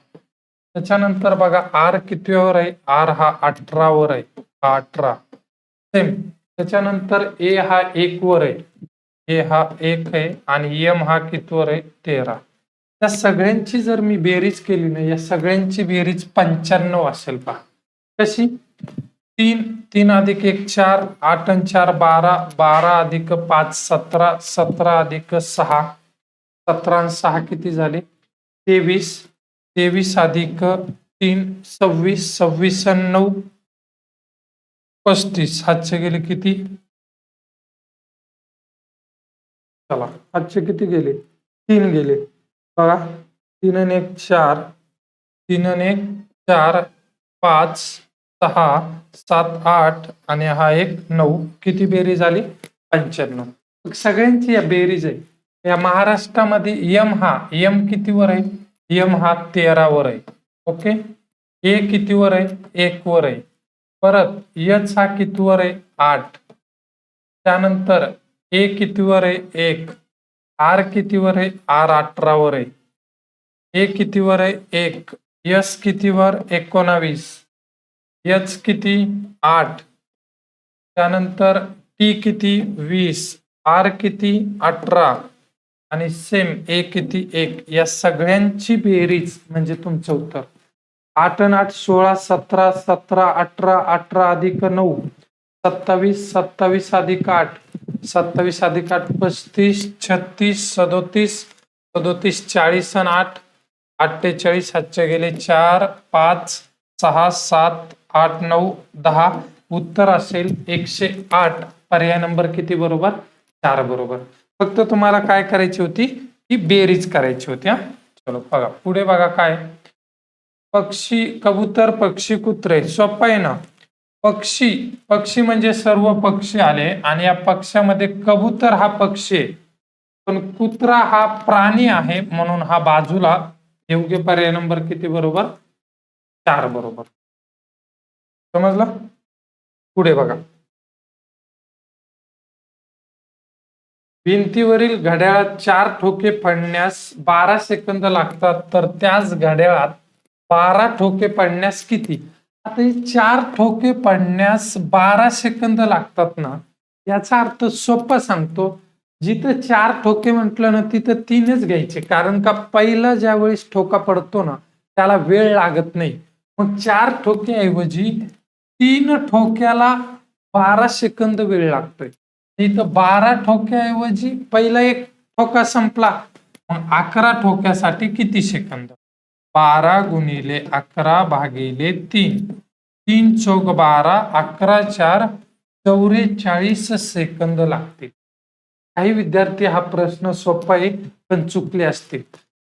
त्याच्यानंतर बघा आर कितव्यावर आहे? आर हा 18 वर आहे. हा 18. सेम. त्याच्यानंतर ए हा 1 वर आहे. ए हा 1 आहे आणि एम हा कितवर आहे? 13. त्या सगळ्यांची जर मी बेरीज केली ना या सगळ्यांची बेरीज 95 असेल पहा. कशी? 3 3 अधिक 1 4, 8 आणि 4 12, 12 अधिक 5 17, 17 अधिक 6, 17 आणि 6 किती झाले? 23, 23 अधिक 3 26, 26 आणि 9 35. हातचे गेले किती? चला आजचे किती गेले? 3 गेले. बघा 3 आणि 1 4, 3 आणि 1 4, 5 6 7 8 आणि हा एक 9. किती बेरीज झाली? 95. मग सगळ्यांची या बेरीज आहे. या महाराष्ट्रामध्ये यम कितीवर आहे? यम हा 13 वर आहे. ओके. ए कितीवर आहे? 1 वर आहे. परत एच हा कितीवर आहे? 8. त्यानंतर ए कितीवर आहे? 1. आर कितीवर आहे? आर 18 वर आहे. ए कितीवर आहे? 1. एस कितीवर? 19. एच किती? 8. त्यानंतर टी किती? 20. आर किती? 18. आणि सेम ए किती? 1. या सगळ्यांची बेरीज म्हणजे तुमचं उत्तर. 8 आणि 8 16 17 17 18 18 अधिक 9 27 27 अधिक 8 27 अधिक 8 35 36 37 37 40 आणि 8 48. हातचे गेले 4 5 6 7 8 9 10. उत्तर असेल 108. पर्याय नंबर किती बरोबर? 4 बरोबर. फक्त तुम्हाला काय करायची होती? ही बेरीज करायची होती. चलो बघा पुढे बघा काय. पक्षी कबूतर पक्षी कुत्रे. सोपं आहे ना. पक्षी म्हणजे सर्व पक्षी आले आणि या पक्षामध्ये कबूतर हा पक्षी आहे, पण कुत्रा हा प्राणी आहे म्हणून हा बाजूला. योग्य पर्याय नंबर किती बरोबर? 4 बरोबर. समजला? पुढे बघा. भिंतीवरील घड्याळात 4 ठोके पडण्यास 12 सेकंद लागतात, तर त्याच घड्याळात 12 ठोके पडण्यास किती? आता हे 4 ठोके पडण्यास 12 सेकंद लागतात ना, याचा अर्थ सोपा सांगतो. जिथं 4 ठोके म्हटलं ना तिथं 3च घ्यायचे, कारण का पहिला ज्या वेळेस ठोका पडतो ना त्याला वेळ लागत नाही. मग 4 ठोके ऐवजी 3 ठोक्याला 12 सेकंद वेळ लागतोय. इथं 12 ठोक्याऐवजी पहिला एक ठोका संपला, मग 11 ठोक्यासाठी किती सेकंद? 12 गुणिले 11 भागिले 3. 3 चौक 12 11 4 44 सेकंद लागतील. काही विद्यार्थी हा प्रश्न सोपा आहे पण चुकले असतील.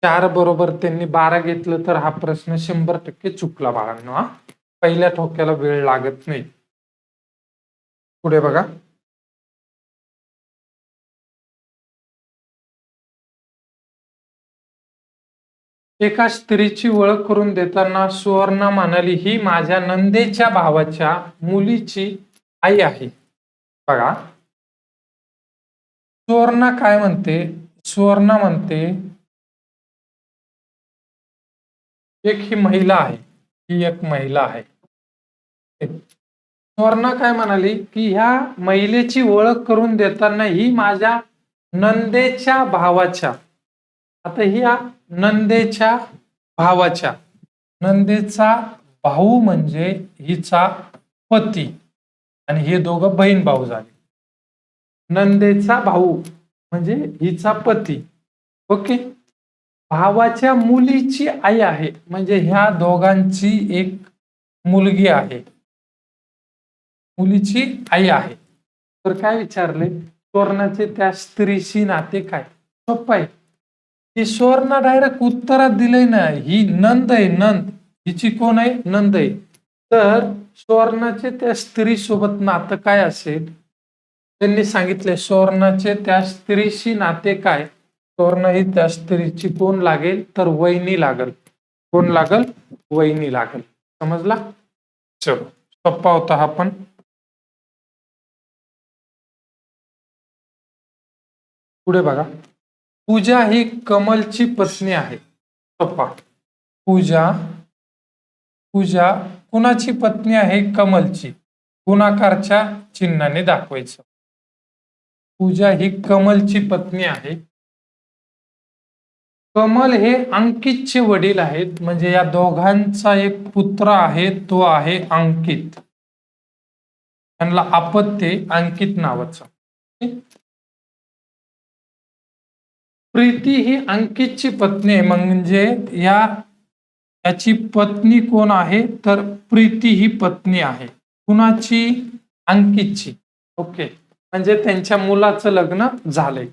4 बरोबर त्यांनी 12 घेतलं तर हा प्रश्न 100% चुकला बाळांनो. पहिल्या ठोक्याला वेळ लागत नाही. पुढे बघा. एका स्त्रीची ओळख करून देताना सुवर्णा म्हणाली, ही माझ्या नंदेच्या भावाच्या मुलीची आई आहे. बघा सुवर्णा काय म्हणते? सुवर्णा म्हणते एक ही महिला आहे, ही एक महिला आहे. सुवर्णा काय म्हणाली की ह्या महिलेची ओळख करून देताना ही माझ्या नंदेच्या भावाच्या. आता ही नंदेच्या भावाच्या, नंदेचा भाऊ म्हणजे हिचा पती आणि हे दोघं बहीण भाऊ झाले. नंदेचा भाऊ म्हणजे हिचा पती. ओके. भावाच्या मुलीची आई आहे म्हणजे ह्या दोघांची एक मुलगी आहे, मुलीची आई आहे. तर काय विचारले? सुवर्णाचे त्या स्त्रीशी नाते काय? सोपं आहे. ही सुवर्णा डायरेक्ट उत्तरात दिलंय ना, ही नंद आहे. नंद हिची कोण आहे? नंद आहे. तर सुवर्णाचे त्या स्त्री सोबत नातं काय असेल? त्यांनी सांगितले सुवर्णाचे त्या स्त्रीशी नाते काय? सुवर्ण ही त्या स्त्रीची कोण लागेल? तर वहिनी लागल. कोण लागल? वहिनी लागल. समजला? चलो सोपा होता हा पण. पुढे बघा. पूजा ही कमलची पत्नी आहे. सोपा. पूजा कुणाची पत्नी आहे? कमलची. गुणाकारच्या चिन्हाने दाखवायचं. पूजा ही कमलची पत्नी आहे. कमल हे अंकितचे वडील आहेत, म्हणजे या दोघांचा एक पुत्र आहे, तो आहे अंकित. त्यांना अपत्य अंकित नावाचं. प्रीती ही अंकितची पत्नी आहे, म्हणजे याची पत्नी कोण आहे? तर प्रीती ही पत्नी आहे. कुणाची? अंकितची. ओके. म्हणजे त्यांच्या मुलाचं लग्न झालंय.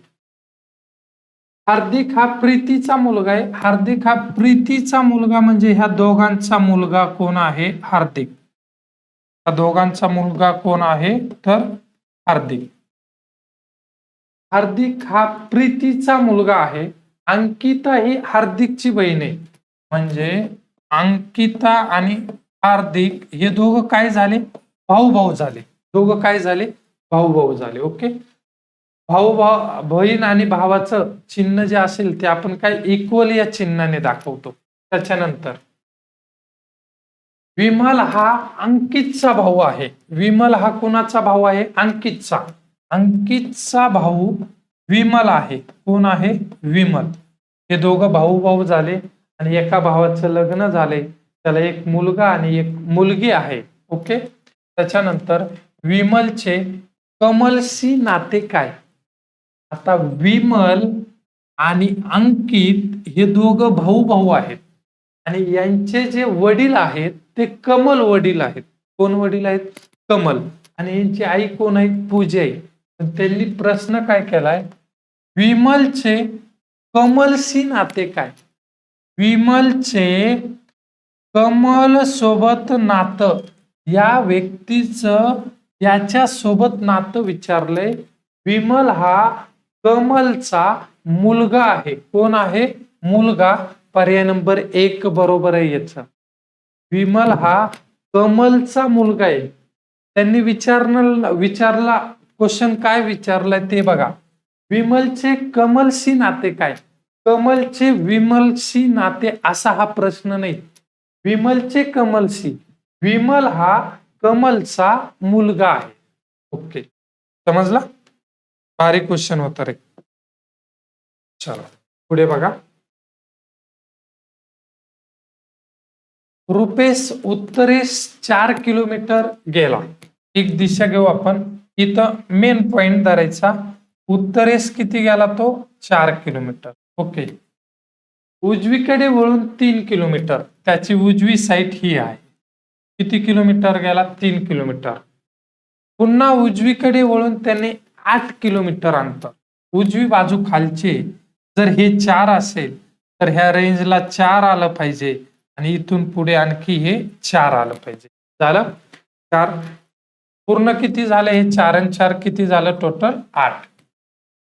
हार्दिक हा प्रीतीचा मुलगा आहे. हार्दिक हा प्रीतीचा मुलगा म्हणजे ह्या दोघांचा मुलगा कोण आहे? हार्दिक. या दोघांचा मुलगा कोण आहे तर हार्दिक. हार्दिक हा प्रीतीचा मुलगा आहे. अंकिता ही हार्दिकची बहीण आहे. म्हणजे अंकिता आणि हार्दिक हे दोघं काय झाले भाऊ भाऊ झाले. दोघं काय झाले भाऊ भाऊ झाले. ओके. बहीण आणि भावाचं चिन्ह जे असेल ते आपण काय इक्वल या चिन्हाने दाखवतो. त्याच्यानंतर विमल हा अंकितचा भाऊ आहे. विमल हा कुणाचा भाऊ आहे अंकितचा. अंकितचा भाऊ विमल आहे. कोण आहे विमल. हे दोघं भाऊ भाऊ झाले आणि एका भावाचं लग्न झाले. त्याला एक मुलगा आणि एक मुलगी आहे. ओके. त्याच्यानंतर विमलचे कमलशी नाते काय. आता विमल आणि अंकित हे दोघं भाऊ भाऊ आहेत आणि यांचे जे वडील आहेत ते कमल वडील आहेत. कोण वडील आहेत कमल. आणि यांची आई कोण आहे पूजा आहे. त्यांनी प्रश्न काय केलाय विमलचे कमलशी नाते काय. विमलचे कमल सोबत नातं या व्यक्तीचं याच्या सोबत नातं विचारलंय. विमल हा कमलचा मुलगा आहे. कोण आहे मुलगा. पर्याय नंबर 1 बरोबर आहे याचा. विमल हा कमलचा मुलगा आहे. त्यांनी विचारला क्वेश्चन काय विचारलाय ते बघा. विमलचे कमलशी नाते काय. कमलचे विमलशी नाते असा हा प्रश्न नाही. विमलचे कमलशी. विमल हा कमलचा मुलगा आहे. ओके समजला. भारी क्वेश्चन होता रे. चला पुढे बघा. रुपेश उत्तरेस 4 किलोमीटर गेला. एक दिशा घेऊ आपण. इथं मेन पॉइंट धरायचा. उत्तरेस किती गेला तो 4 किलोमीटर. ओके. उजवीकडे वळून 3 किलोमीटर. त्याची उजवी साईड ही आहे. किती किलोमीटर गेला 3 किलोमीटर. पुन्हा उजवीकडे वळून त्याने 8 किलोमीटर अंतर. उजवी बाजू खालचे जर हे 4 असेल तर ह्या रेंजला 4 आलं पाहिजे आणि इथून पुढे आणखी हे 4 आलं पाहिजे. झालं 4. पूर्ण किती झालं हे 4 आणि 4 किती झालं टोटल 8.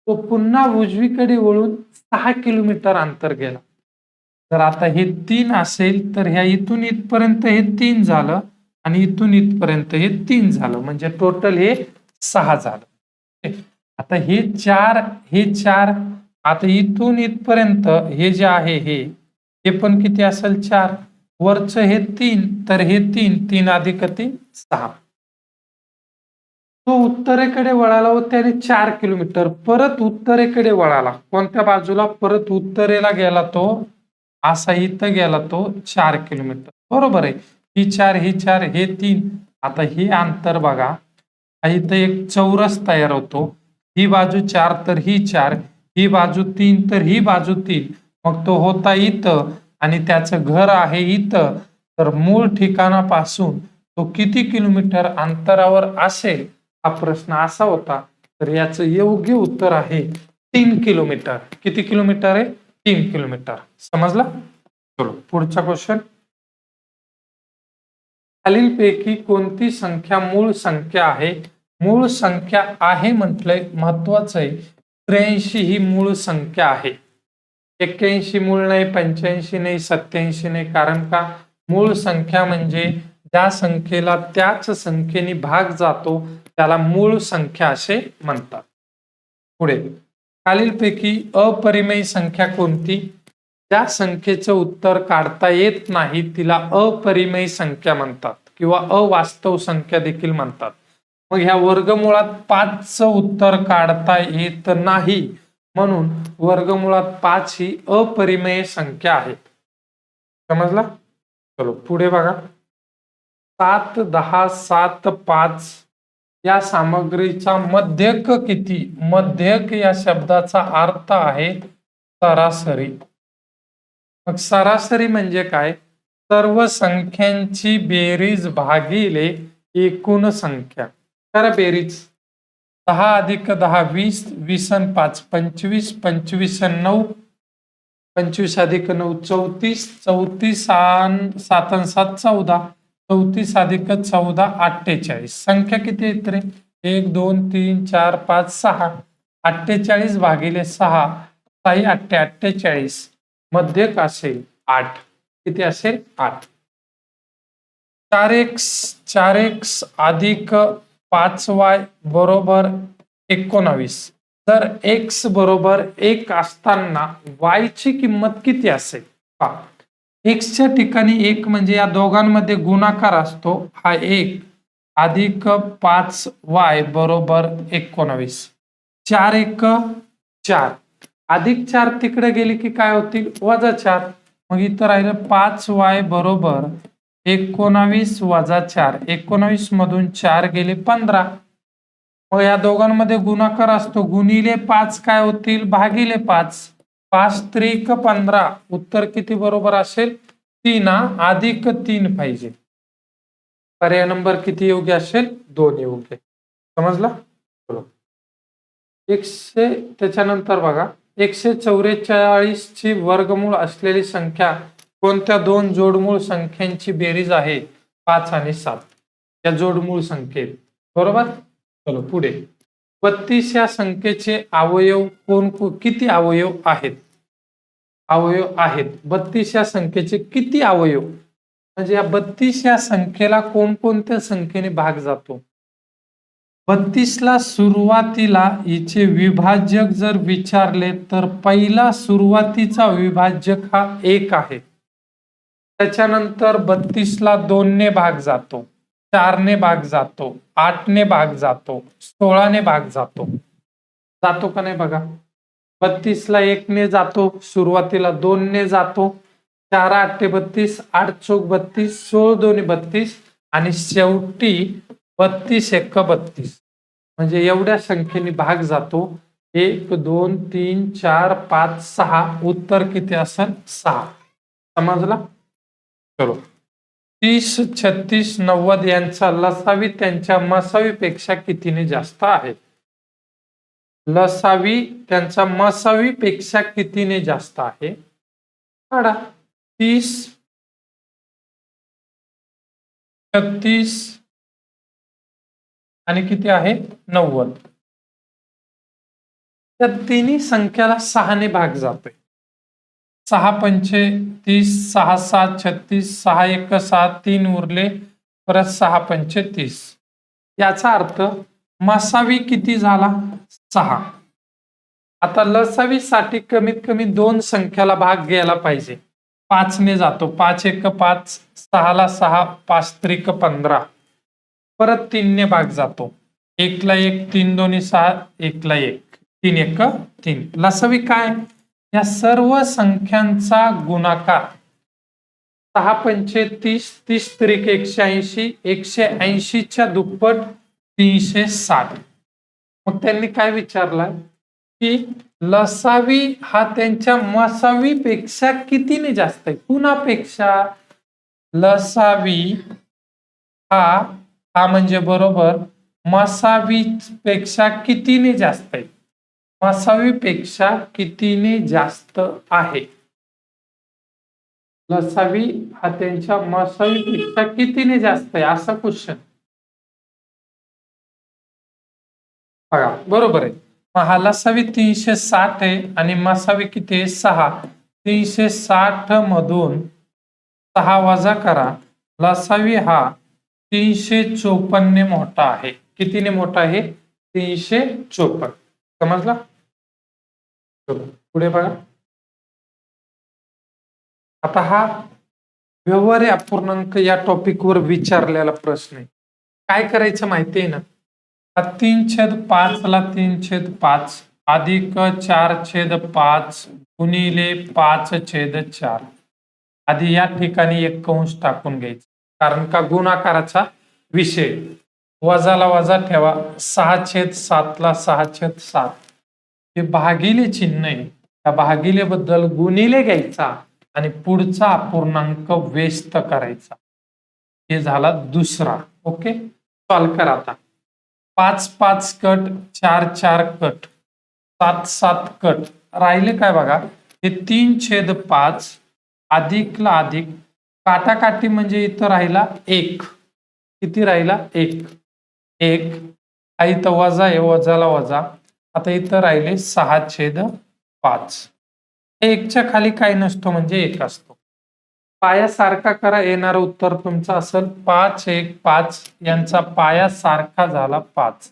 तो पुन्हा उजवीकडे वळून 6 किलोमीटर अंतर गेला. जर आता हे 3 असेल तर ह्या इथून इथपर्यंत हे 3 झालं आणि इथून इथपर्यंत हे 3 झालं म्हणजे टोटल हे 6 झालं. आता हे 4 आता इथून इथपर्यंत हे जे आहे हे पण किती असेल 4. वरचं हे 3 तर हे 3 अधिक 3 6. तो उत्तरेकडे वळाला व त्याने 4 किलोमीटर परत उत्तरेकडे वळाला. कोणत्या बाजूला परत उत्तरेला गेला तो असा इथं गेला तो 4 किलोमीटर. बरोबर आहे. ही 4 ही 4 हे 3. आता हे अंतर बघा. इथं एक चौरस तयार होतो. ही बाजू 4 तर ही 4. ही बाजू 3 तर ही बाजू 3. मग तो होता इथं आणि त्याचं घर आहे इथं. तर मूळ ठिकाणापासून तो किती किलोमीटर अंतरावर असेल हा प्रश्न असा होता. तर याचं योग्य उत्तर आहे 3 किलोमीटर. किती किलोमीटर आहे 3 किलोमीटर. समजला. चलो पुढचा क्वेश्चन. खालीलपैकी कोणती संख्या मूळ संख्या आहे. मूळ संख्या आहे म्हटलंय महत्वाचं आहे. 83 ही मूळ संख्या आहे. 81 मूळ नाही 85 नाही 87 नाही. कारण का मूळ संख्या म्हणजे ज्या संख्येला त्याच संख्येने भाग जातो त्याला मूळ संख्या असे म्हणतात. पुढे खालीलपैकी अपरिमेय संख्या कोणती. ज्या संख्येचं उत्तर काढता येत नाही तिला अपरिमेय संख्या म्हणतात किंवा अवास्तव संख्या देखील म्हणतात. मग ह्या वर्गमुळात 5चं उत्तर काढता येत नाही म्हणून वर्गमुळात 5 ही अपरिमेय संख्या आहे. समजला. चलो पुढे बघा. 7 10 7 5 या सामग्रीचा मध्यक किती. मध्यक या शब्दाचा अर्थ आहे सरासरी. मग सरासरी म्हणजे काय. सर्व संख्यांची बेरीज भागिले एकूण संख्या. करा बेरीज. 10 अधिक 10 20 20 आणि 5 25 25 आणि 9 25 अधिक 9 34 34 7 आणि 7 14 34 अधिक 14 48. संख्या किती आहेत रे? 1 2 3 4 5 6. 48 भागिले 6, 6 8 48. मध्यक असेल 8. किती असेल? 8. 4x अधिक 5y बरोबर 19. तर x बरोबर 1 असताना y ची किंमत किती असेल? पहा, x च्या ठिकाणी 1 म्हणजे या दोघांमध्ये गुणाकार असतो. हा 1 अधिक 5y बरोबर 19. 4 1 4. अधिक 4 तिकडे गेली की काय होतील? वजा 4. मग इथं राहिलं 5y बरोबर 19 वजा 4. 19 मधून 4 गेले 15. मग या दोघांमध्ये गुणाकार असतो. गुणिले 5 काय होतील? भागिले 5. 5 त्रिक 15. उत्तर किती बरोबर असेल? 3. अधिक 3 पाहिजे. पर्याय नंबर किती योग्य असेल? 2 योग्य. समजला? त्याच्यानंतर बघा, 144 ची वर्गमूळ असलेली संख्या कोणत्या दोन जोडमूळ संख्यांची बेरीज आहे? 5 आणि 7. या जोडमूळ संख्येत. बरोबर. चलो पुढे. 32 या संख्येचे अवयव किती अवयव आहेत? अवयव आहेत 32 या संख्येचे किती अवयव? म्हणजे या 32 या संख्येला कोणकोणत्या संख्येने भाग जातो? 32 ला सुरुवातीला हिचे विभाजक जर विचारले तर पहिला सुरुवातीचा विभाजक हा 1 आहे. त्याच्यानंतर 32 ला 2 ने भाग जातो, 4 ने भाग जातो, 8 ने भाग जातो, 16 ने भाग जातो. जातो का नाही बघा? 32 ला 1 ने जातो, सुरुवातीला 2 ने जातो, 4 8 32, 8 चौक 32, 16 दोन्ही 32 आणि शेवटी 32 1 32. म्हणजे एवढ्या संख्येने भाग जातो. 1 2 3 4 5 6. उत्तर किती असेल? 6. समजला? चलो. 30 36 90 यांचा लसावी त्यांच्या मसावी पेक्षा कितीने जास्त आहे? लसावी त्यांचा मसावी पेक्षा कितीने जास्त आहे? काढा. 30 36 आणि किती आहे? 90. त्या तिन्ही संख्याला 6 ने भाग जातोय. 6 पंचे 30, 6 7 36, 6 1 7, 3 उरले, परत 6 पंचे 30. याचा अर्थ मसावी किती झाला? 6. आता लसावी साठी कमीत कमी 2 संख्याला भाग घ्यायला पाहिजे. 5 ने जातो, 5 1 5, 6 ला 6, 5 त्रिक 15. परत 3 ने भाग जातो. 1 ला 1, 3 दोन्ही 6, 1 ला 1, 3 1 3. लसावी काय? या सर्व संख्यांचा गुणाकार. 6 पंचे 30, 30 त्रिक 180, 180 च्या दुप्पट 360. मग त्यांनी काय विचारलं की लसावी हा त्यांच्या मसावी पेक्षा कितीने जास्त आहे? कुणापेक्षा? लसावी हा म्हणजे बरोबर मसावी पेक्षा कितीने जास्त आहे? मसावी पेक्षा कितीने जास्त आहे? लसावी हा त्यांच्या मसावी पेक्षा कितीने जास्त आहे असा क्वेश्चन. बघा बरोबर आहे. हा लसावी 360 आहे आणि मसावी किती आहे? 6. 360 मधून 6 वजा करा. लसावी हा 354 ने मोठा आहे. कितीने मोठा आहे? 354. समजला? पुढे बघा. आता हा व्यवहारी अपूर्णांक या टॉपिक वर विचारलेला प्रश्न आहे. काय करायचं माहितीये ना? 3/5 ला 3/5 अधिक 4/5 गुणिले 5/4. आधी या ठिकाणी एक कंस टाकून घ्यायचा, कारण का गुणाकाराचा विषय. वजाला वजा ठेवा. 6/7 ला 6/7. हे भागिले चिन्ह आहे. त्या भागिले बद्दल गुणिले घ्यायचा आणि पुढचा अपूर्णांक व्यस्त करायचा. हे झाला दुसरा. ओके. सॉल्व करा आता. 5 5 कट, 4 4 कट, 7 7 कट. राहिले काय बघा? हे 3/5 अधिकला अधिक काटाकाटी म्हणजे इथं राहिला 1. किती राहिला? 1. 1 हा इथं वजा आहे, वजाला वजा. आता इथं राहिले 6/5. 1च्या खाली काही नसतो म्हणजे 1 असतो. पाया सारखा करा, येणारं उत्तर तुमचं असेल 5 1 5. यांचा पाया सारखा झाला 5.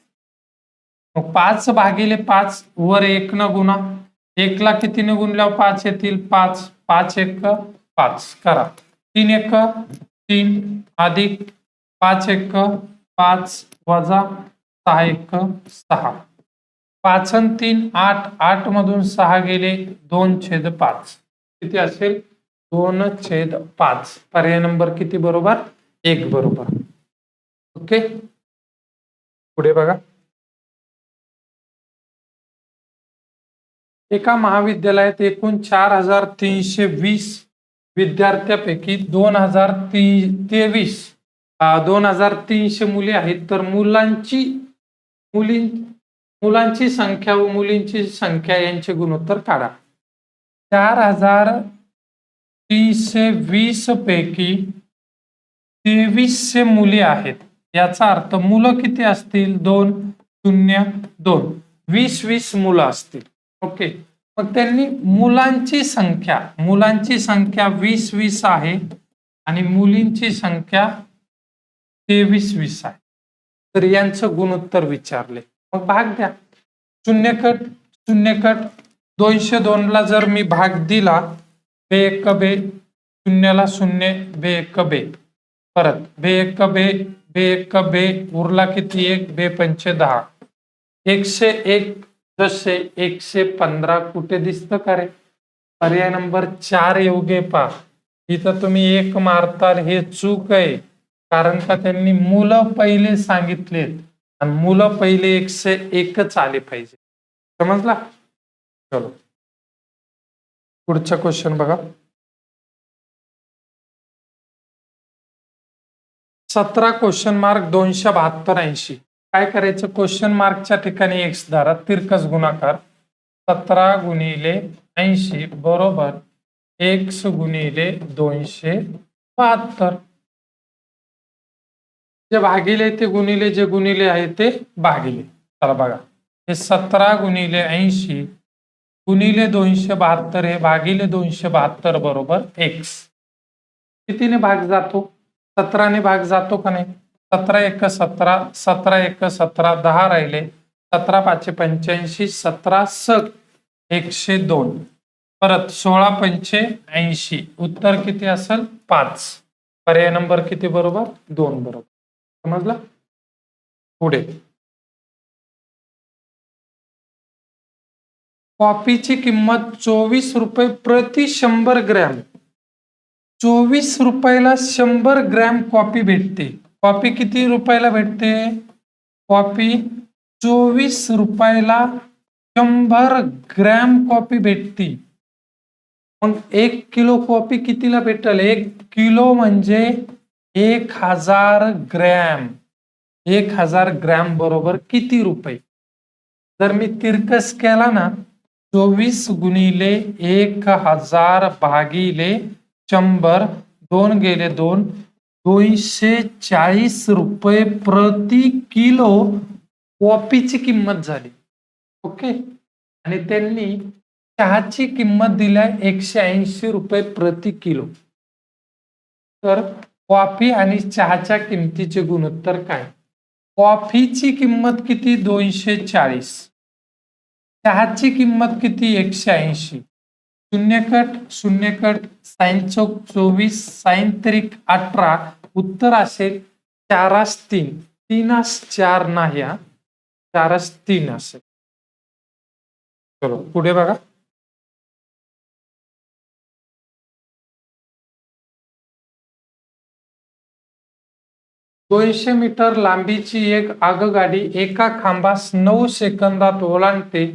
मग 5/5 वर 1 न गुणा. 1 ला कितीने गुणल्यावर 5 येतील? 5. 5 1 5 करा. 3 1 3 अधिक 5 1 5 वजा 6 1 6. 5 आणि 3 8. 8 मधून 6 गेले 2/5. किती असेल? 2/5. पर्याय नंबर किती बरोबर? 1 बरोबर. ओके, पुढे बघा. एका महाविद्यालयात एकूण 4320 विद्यार्थ्यांपैकी 2300 मुले आहेत. तर मुलांची संख्या व मुलींची संख्या यांचे गुणोत्तर काढा. 4320 पैकी 2300 मुले आहेत. याचा अर्थ मुलं किती असतील? 2 0 2. 20 मुलं असतील. ओके, मग त्यांनी मुलांची संख्या 20 आहे आणि मुलींची संख्या 23 आहे. तर यांचं गुणोत्तर विचारले. मग भाग द्या. शून्यकट 202 ला जर मी भाग दिला, बे 1 बे, 0 ला 0 बे 1 बे, परत बे 1 बे, बे 1 बे, उरला किती? 1 बे 5 10. 101 जसे 115 कुठे दिसतं का रे? पर्याय नंबर 4 योग्य पहा. इथं तुम्ही 1 मारताल हे चूक आहे, कारण का त्यांनी मुलं पहिले सांगितलेत आणि मुलं पहिले 101च आले पाहिजे. समजला? चलो पुढचा क्वेश्चन बघा. 17 क्वेश्चन मार्क 272 80. काय करायचं? क्वेश्चन मार्कच्या ठिकाणी एक्स धरा, तिरकस गुणाकार. 17 गुणिले 80 बरोबर एक्स गुणिले 272. जे भागिले ते गुणिले, जे गुणिले आहे ते भागिले. चला बघा, हे 17 गुणिले 80 गुणिले 272 हे भागिले 272 बरोबर एक्स. कितीने भाग जातो? 17 ने भाग जातो का नाही? 17 1 17, 17 1 17, 10 राहिले. 17 5 85, 17 स 102, परत 16 5 80. उत्तर किती असेल? 5. पर्याय नंबर किती बरोबर? 2 बरोबर. समजलं? पुढे कॉफीची किंमत 24 रुपये प्रति 100 ग्रॅम. 24 रुपयाला 100 ग्रॅम कॉफी भेटते. कॉफी किती रुपयाला भेटते? कॉफी 24 रुपयाला 100 ग्रॅम कॉफी भेटते. मग 1 किलो कॉफी कितीला भेटेल? 1 किलो म्हणजे 1000 ग्रॅम. 1000 ग्रॅम बरोबर किती रुपये? जर मी तिरकस केला ना, 24 गुणिले 1000 भागिले 100, 2 गेले 2, 240 रुपये प्रति किलो कॉफीची किंमत झाली. ओके, आणि त्यांनी चहाची किंमत दिल्या 180 रुपये प्रति किलो. तर कॉफी आणि चहाच्या किमतीचे गुणोत्तर काय? कॉफीची किंमत किती? 240. चहाची किंमत किती? 180. शून्यकट साइन चौक 24, साइन त्रिक 18. उत्तर असेल 4/3. 3/4 नाही, 4/3 असेल. चलो पुढे बघा. दोनशे मीटर लांबीची एक आगगाडी एका खांबास 9 सेकंदात ओलांडते,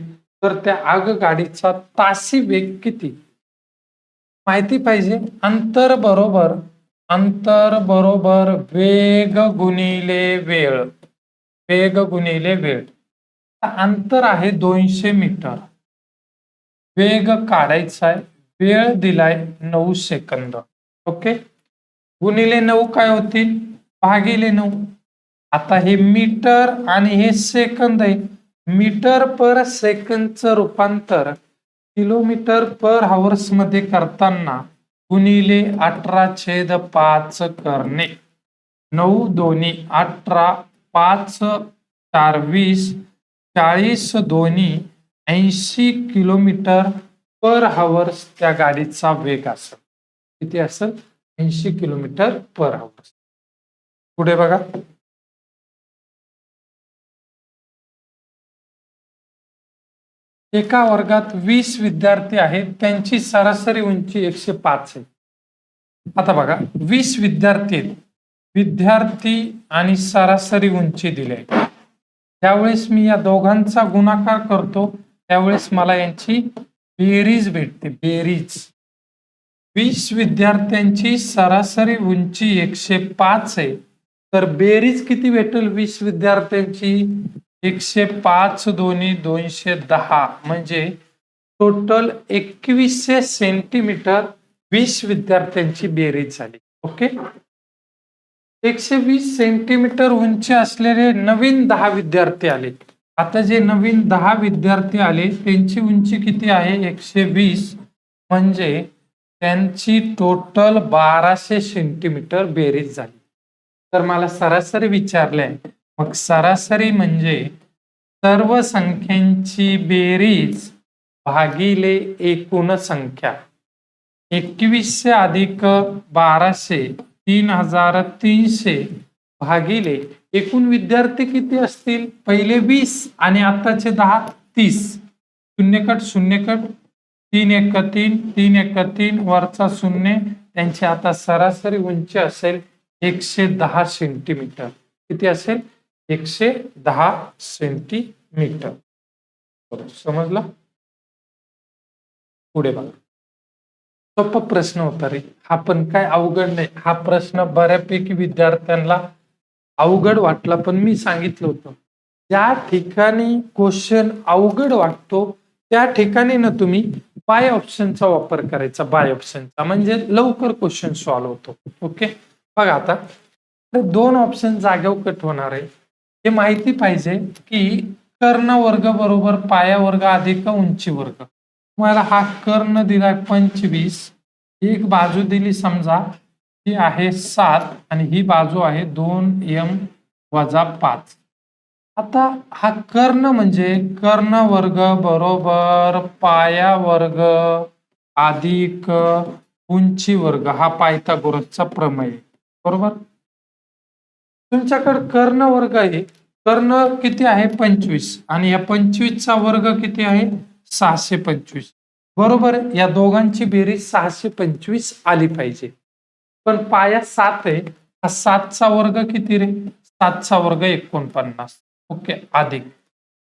तर त्या आगगाडीचा तासी वेग किती? माहिती पाहिजे. अंतर बरोबर वेग गुणिले वेळ. वेग गुणिले वेळ. अंतर आहे 200 मीटर. वेग काढायचा आहे, वेळ दिलाय 9 सेकंद. ओके, गुणिले 9 काय होतील, भागिले 9. आता हे मीटर आणि हे सेकंद आहे. मीटर पर सेकंदचं रूपांतर किलोमीटर पर हावर्स मध्ये करताना गुणिले 18/5 करणे. 9 दोन्ही 18, 5 4 20, 40 दोन्ही 80 किलोमीटर पर हावर्स त्या गाडीचा वेग असेल. किती असेल, 80 किलोमीटर पर हावर्स. पुढे बघा, एका वर्गात 20 विद्यार्थी आहेत, त्यांची सरासरी उंची 105 आहे. आता बघा, 20 विद्यार्थी आहेत, विद्यार्थी आणि सरासरी उंची दिली आहे. त्यावेळेस मी या दोघांचा गुणाकार करतो, त्यावेळेस मला यांची बेरीज भेटते. बेरीज 20 विद्यार्थ्यांची सरासरी उंची 105 आहे, तर बेरीज किती भेटेल 20 विद्यार्थ्यांची, 105 दोन्ही 210, म्हणजे टोटल 2100 सेंटीमीटर 20 विद्यार्थ्यांची बेरीज झाली. ओके, 120 सेंटीमीटर उंची असलेले नवीन 10 विद्यार्थी आले. आता जे नवीन 10 विद्यार्थी आले त्यांची उंची किती आहे, 120, म्हणजे त्यांची टोटल 1200 सेंटीमीटर बेरीज झाली. तर मला सरासरी विचारले, मग सरासरी म्हणजे सर्व संख्यांची बेरीज भागिले एकूण संख्या. 2100 अधिक 1200 3300 भागिले एकूण विद्यार्थी किती असतील, पहिले 20 आणि आताचे 10, 30. शून्यकट शून्यकट, 3 1 3, 3 1 3, वरचा शून्य. त्यांची आता सरासरी उंची असेल 110 सेंटीमीटर. किती असेल, 110 सेंटीमीटर. समजला. पुढे बघा, सोपा प्रश्न होता रे हा, पण काय अवघड नाही. हा प्रश्न बऱ्यापैकी विद्यार्थ्यांना अवघड वाटला, पण मी सांगितलं होतं ज्या ठिकाणी क्वेश्चन अवघड वाटतो त्या ठिकाणी ना तुम्ही बाय ऑप्शनचा वापर करायचा. बाय ऑप्शनचा म्हणजे लवकर क्वेश्चन सॉल्व्ह होतो. ओके, बघा आता 2 ऑप्शन जागेवर कट होणार आहे. हे माहिती पाहिजे की कर्ण वर्ग बरोबर पाया वर्ग अधिक उंची वर्ग. तुम्हाला हा कर्ण दिलाय 25, एक बाजू दिली समजा ही आहे 7 आणि ही बाजू आहे 2m वजा 5. आता हा कर्ण म्हणजे कर्ण वर्ग बरोबर पाया वर्ग अधिक उंची वर्ग, हा पायथागोरसचा प्रमेय. बरोबर, तुमच्याकडे कर्ण वर्ग आहे. कर्ण किती आहे 25 आणि या 25 चा वर्ग किती आहे 625. बरोबर, या दोघांची बेरीज 625 आली पाहिजे. पण पाया 7 आहे, हा 7 चा वर्ग किती रे, 7 चा वर्ग 49. ओके, अधिक.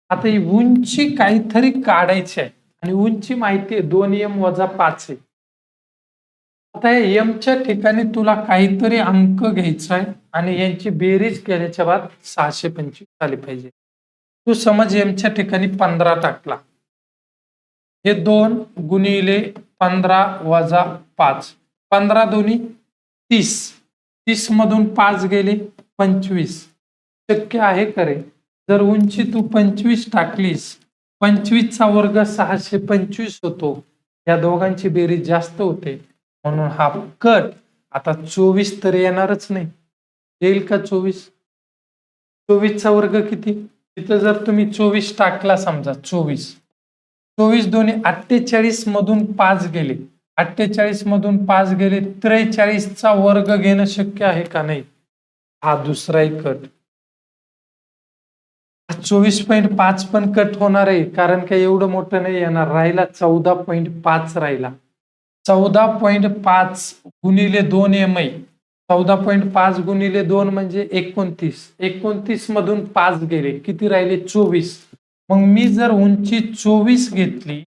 आता ही उंची काहीतरी काढायची आहे आणि उंची माहिती आहे 2m वजा 5 आहे. आता m च्या ठिकाणी तुला काहीतरी अंक घ्यायचा आहे आणि यांची बेरीज केल्याच्या बाद 625 आली पाहिजे. तू समज m च्या ठिकाणी 15 टाकला, हे 2 गुणिले 15 वजा 5, 15 दोन्ही 30, 30 मधून 5 गेले 25. शक्य आहे करे, जर उंची तू 25 टाकलीस, 25 चा वर्ग 625 होतो. या दोघांची बेरीज जास्त होते म्हणून हा कट. आता 24 तर येणारच नाही, येईल का 24? 24 चा वर्ग किती, इथं जर तुम्ही 24 टाकला समजा, 24 दोन्ही 48 मधून 5 गेले, 48 मधून 5 गेले, 43 चा वर्ग घेणं शक्य आहे का नाही? हा दुसराही कट. 24.5 पण कट होणार आहे, कारण काही एवढं मोठं नाही येणार. राहिला 14.5 राहिला. 14.5 गुणिले 2m, 14.5 गुणिले 2 म्हणजे 29. 29 मधून 5 गेले, किती राहिले 24. मग मी जर उंची 24 घेतली,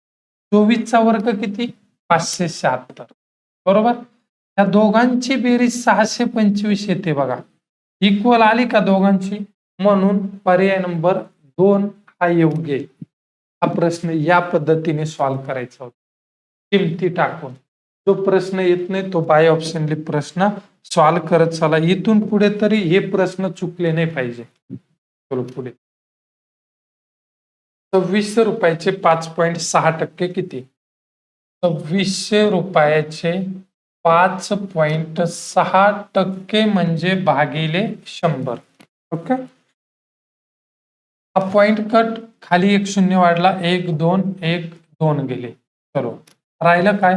24 चा वर्ग किती 576. बरोबर, या दोघांची बेरीज 625 येते बघा. इक्वल आली का दोघांची, म्हणून पर्याय नंबर 2 हा योग्य आहे. हा प्रश्न या पद्धतीने सॉल्व्ह करायचा होता, किमती टाकून. जो प्रश्न येत नाही तो बाय ऑप्शनली प्रश्न सॉल्व्ह करत चला. इथून पुढे तरी हे प्रश्न चुकले नाही पाहिजे. चलो पुढे. 2600 रुपयाचे 5.6% किती? 2600 रुपयाचे 5.6% म्हणजे भागिले 100. ओके. हा पॉइंट कट, खाली एक शून्य वाढला, 1 2 1 2 गेले. चलो राहिलं काय?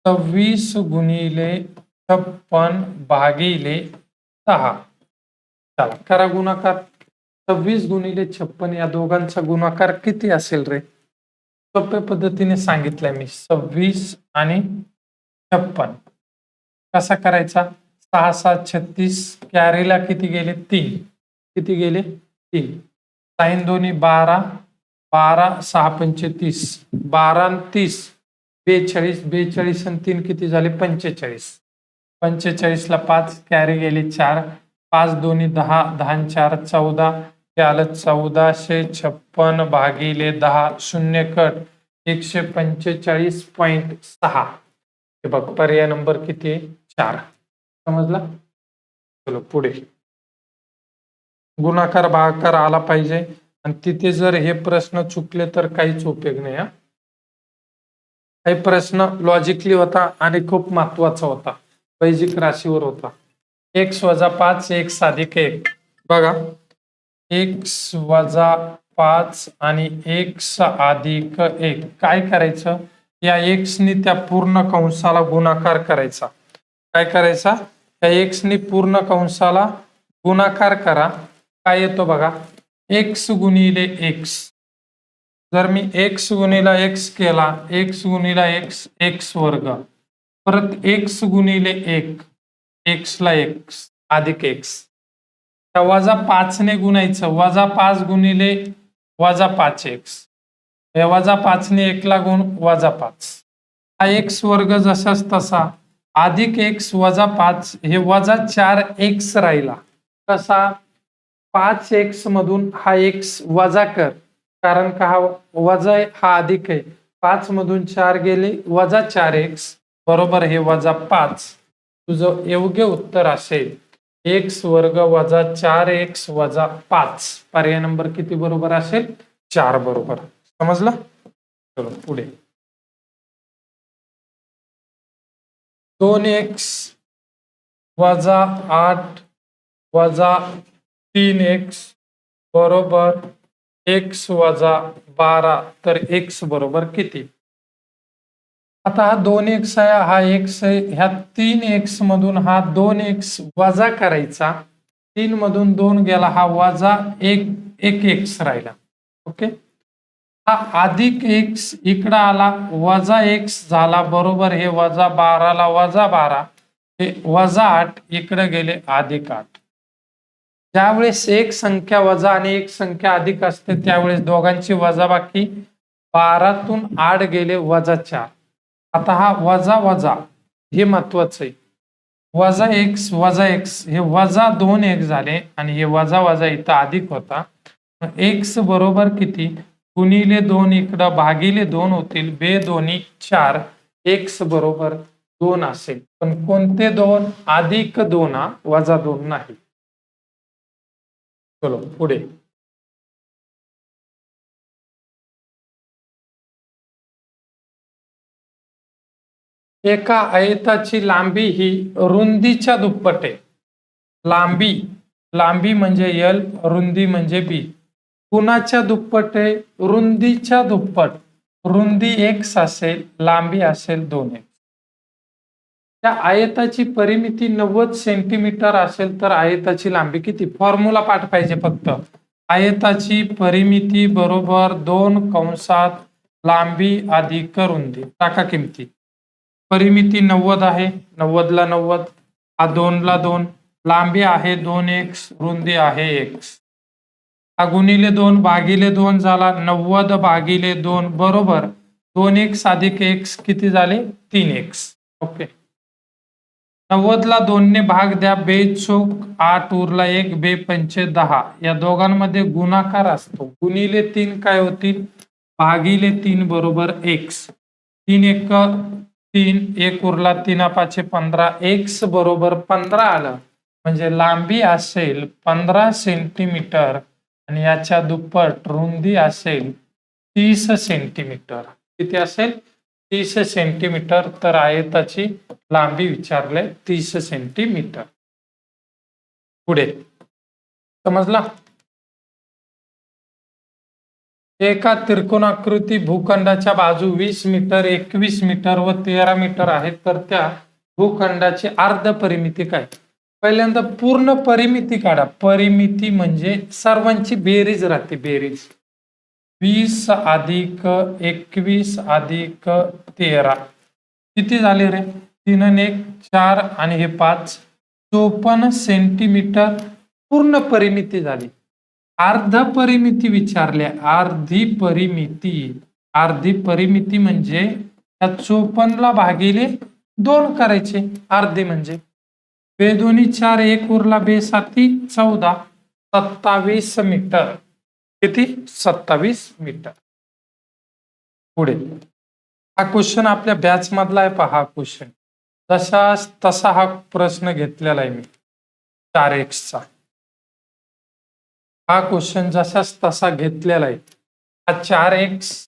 26 गुणिले 56 भागिले 10. चला करा गुणाकार. 26 गुणिले 56 या दोघांचा गुणाकार किती असेल रे? सोप्या पद्धतीने सांगितलंय मी. 26 आणि 56 कसा करायचा? 6 7 36, कॅरीला किती गेले? 3. किती गेले? 3. साइन दोन्ही 12, 12 6 35, 12 आणि 30 42, 42 आणि 3 किती झाले? 45. 45 ला 5, कॅरी गेले 4, 5 दोन्ही 10, 10 आणि 4 14, हे आलं 1456 भागिले 10, शून्य कट, 145.6. हे बघ पर्याय नंबर किती आहे? 4. समजला? चलो पुढे. गुणाकार भागाकार आला पाहिजे आणि तिथे जर हे प्रश्न चुकले तर काहीच उपयोग नाही. हा प्रश्न लॉजिकली होता आणि खूप महत्वाचा होता. वैजिक राशीवर होता. x वजा 5 x अधिक 1. बघा x वजा 5 आणि x अधिक 1 काय करायचं? या x ने त्या पूर्ण कंसाला गुणाकार करायचा. काय करायचा? या x ने पूर्ण कंसाला गुणाकार करा. काय येतो बघा? x गुणिले x. जर मी x गुणिला x केला, x गुणिला x x वर्ग, परत x गुणिले 1 x ला x अधिक x, त्या वजा 5 ने गुणायचं. वजा 5 गुणिले वजा 5x, या वजा 5 ने 1 ला गुण वजा 5. हा x वर्ग जसाच तसा अधिक x वजा 5, हे वजा 4x राहिला. कसा? 5x मधून हा x वजा कर, कारण का हा वजा आहे, हा अधिक आहे. 5 मधून 4 गेले, वजा 4x बरोबर हे वजा 5. तुझं योग्य उत्तर असेल x वर्ग वजा 4x वजा 5. पर्याय नंबर किती बरोबर असेल? 4 बरोबर. समजलं? चलो पुढे. 2x वजा 8 वजा 3x बरोबर x वजा 12. तर x बरोबर किती? आता हा 2x आहे, हा x आहे. ह्या 3x मधून हा 2x वजा करायचा. 3 मधून 2 गेला, हा वजा 1 x राहिला. ओके. हा अधिक x इकडं आला, वजा x झाला बरोबर हे वजा 12 ला वजा 12, हे वजा 8 इकडे गेले अधिक 8. ज्यावेळेस एक संख्या वजा आणि एक संख्या अधिक असते त्यावेळेस दोघांची वजाबाकी 12तून 8 गेले वजा 4. आता हा वजा वजा हे महत्वाचं आहे. वजा x हे वजा 2x झाले आणि हे वजा वजा इथं अधिक होता. x बरोबर किती? गुणिले 2 इकडं भागिले 2 होतील. बे दोन्ही 4, x बरोबर 2 असेल. पण कोणते 2? अधिक 2, वजा 2 नाही. चलो पुढे. एका आयताची लांबी ही रुंदीच्या दुप्पट आहे. लांबी म्हणजे L, रुंदी म्हणजे B. कुणाच्या दुप्पट आहे? रुंदीच्या दुप्पट. रुंदी x असेल, लांबी असेल 2x. त्या आयताची परिमिती 90 सेंटीमीटर असेल तर आयताची लांबी किती? फॉर्म्युला पाठ पाहिजे फक्त. आयताची परिमिती बरोबर 2 कंसात लांबी अधिक रुंदी. टाका किमती. परिमिती 90 आहे, 90 ला 90, हा 2 ला 2, लांबी आहे 2x, रुंदी आहे x. हा गुणिले 2 भागिले 2 झाला, 90 भागिले 2 बरोबर 2x अधिक x किती झाले? 3x. ओके. 90 ला 2 ने भाग द्या, बेचोक 8 उरला 1, बे पंचे 10. या दोघांमध्ये गुणाकार असतो. गुणिले 3 काय होतील? भागिले 3 बरोबर x. 3 1 3 1 उरला 3 5 15 x बरोबर 15 आलं म्हणजे लांबी असेल 15 सेंटीमीटर आणि याच्या दुप्पट रुंदी असेल 30 सेंटीमीटर. किती असेल? 30 सेंटीमीटर. तर आयताची लांबी विचारले 30 सेंटीमीटर. पुढे समजला? एका त्रिकोणाकृती भूखंडाच्या बाजू 20 मीटर 21 मीटर व 13 मीटर आहेत तर त्या भूखंडाची अर्ध परिमिती काय? पहिल्यांदा पूर्ण परिमिती काढा. परिमिती म्हणजे सर्वांची बेरीज राहते. बेरीज 20 अधिक 21 अधिक 13 किती झाले रे? 3 आणि 1 4 आणि हे 5 54 सेंटीमीटर पूर्ण परिमिती झाली. अर्ध परिमिती विचारले. अर्धी परिमिती म्हणजे या 54 ला भागिले 2 करायचे. अर्धे म्हणजे बेदोनी 4 1 उरला बेसाती 14 27 मीटर. किती? 27 मीटर. पुढे हा क्वेश्चन आपल्या बॅच मधला आहे. पहा हा क्वेश्चन जसा तसा हा प्रश्न घेतलेला आहे मी 4x चा. हा क्वेश्चन जसाच तसा घेतलेला आहे. हा 4x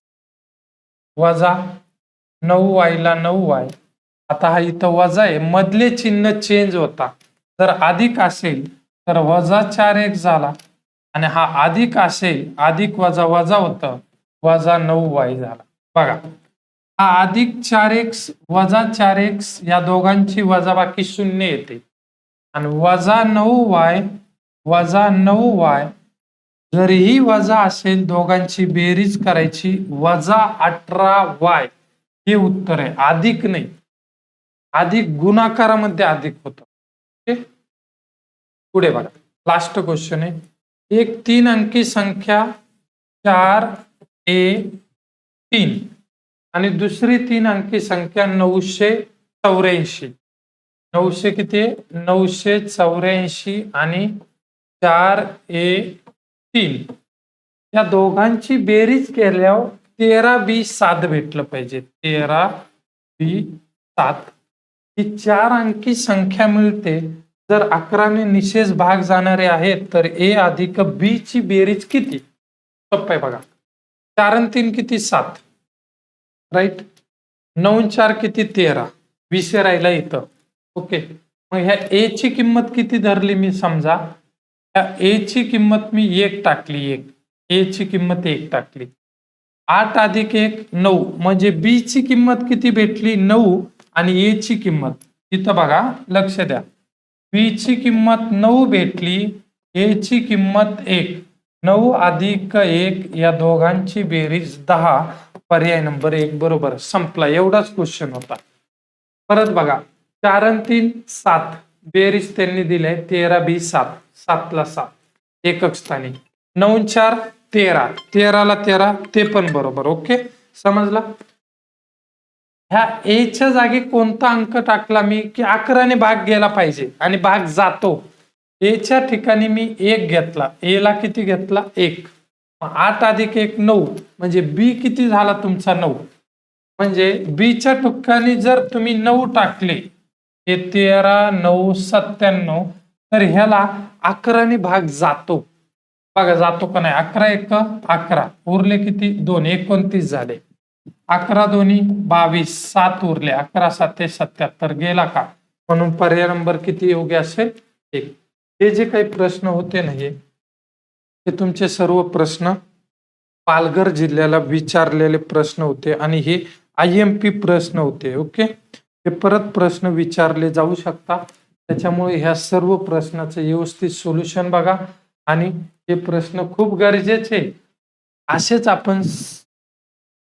वजा 9y ला 9y. आता हा इथं वजा आहे. मधले चिन्ह चेंज होता. जर अधिक असेल तर वजा 4x झाला आणि हा अधिक असेल अधिक वजा वजा होतं वजा 9y झाला. बघा हा अधिक 4x वजा 4x या दोघांची वजाबाकी 0 येते आणि वजा 9y जरीही वजा असेल दोघांची बेरीज करायची वजा 18y. हे उत्तर आहे. अधिक नाही. अधिक गुणाकारामध्ये अधिक होतं. पुढे बघा लास्ट क्वेश्चन आहे. एक 3 अंकी संख्या 4A3 आणि दुसरी 3 अंकी संख्या 984. 900 किती? 984 आणि 4A3 या दोघांची बेरीज केल्यावर 13B7 भेटलं पाहिजे. 13B7 ही 4 अंकी संख्या मिळते. जर 11 ने निशेष भाग जाणारे आहेत तर A अधिक B ची बेरीज किती? सोपं आहे बघा. 4 आणि 3 किती? 7 राईट. 9 आणि 4 किती? 13. विषय राहिला इथं. ओके मग ह्या A ची किंमत किती धरली मी? समजा ह्या A ची किंमत मी 1 टाकली. A ची किंमत 1 टाकली. 8 अधिक 1 9 म्हणजे B ची किंमत किती भेटली? 9 आणि A ची किंमत इथं बघा लक्ष द्या. B ची किंमत 9 भेटली. A ची किंमत 1. 9 अधिक 1 या दोघांची बेरीज 10. पर्याय नंबर 1 बरोबर. संपला. एवढाच क्वेश्चन होता. परत बघा 4 आणि 3 7 बेरीज त्यांनी दिले 13B7. 7 ला 7 एकक स्थानी. 9 आणि 4 13. 13 ला 13 ते पण बरोबर. ओके समजला? ह्या A च्या जागी कोणता अंक टाकला मी की 11 ने भाग गेला पाहिजे आणि भाग जातो. A च्या ठिकाणी मी 1 घेतला. A ला किती घेतला? 1. 8 अधिक 1 9 म्हणजे B किती झाला तुमचा? 9. म्हणजे B च्या ठिकाणी जर तुम्ही 9 टाकले हे 13 9 97 तर ह्याला 11 ने भाग जातो. बघा जातो का नाही? 11 1 11 उरले किती? 2 29 झाले. 11 दोन्ही 22 7 उरले. 11 7 77 गेला का? म्हणून पर्याय नंबर किती योग्य असेल? 1. हे जे काही प्रश्न होते ना हे तुमचे सर्व प्रश्न पालघर जिल्ह्याला विचारलेले प्रश्न होते आणि हे IMP प्रश्न होते. ओके हे परत प्रश्न विचारले जाऊ शकता. त्याच्यामुळे ह्या सर्व प्रश्नाचं व्यवस्थित सोल्युशन बघा आणि हे प्रश्न खूप गरजेचे. असेच आपण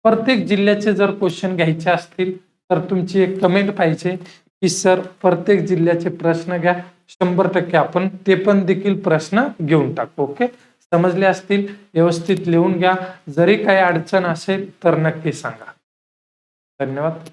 प्रत्येक जिल्ह्याचे जर क्वेश्चन घ्यायचे असतील तर तुमची एक कमेंट पाहिजे की सर प्रत्येक जिल्ह्याचे प्रश्न घ्या. 100% आपण ते पण देखील प्रश्न घेऊन टाकू. ओके समजले असतील? व्यवस्थित लिहून घ्या. जरी काही अडचण असेल तर नक्की सांगा. धन्यवाद.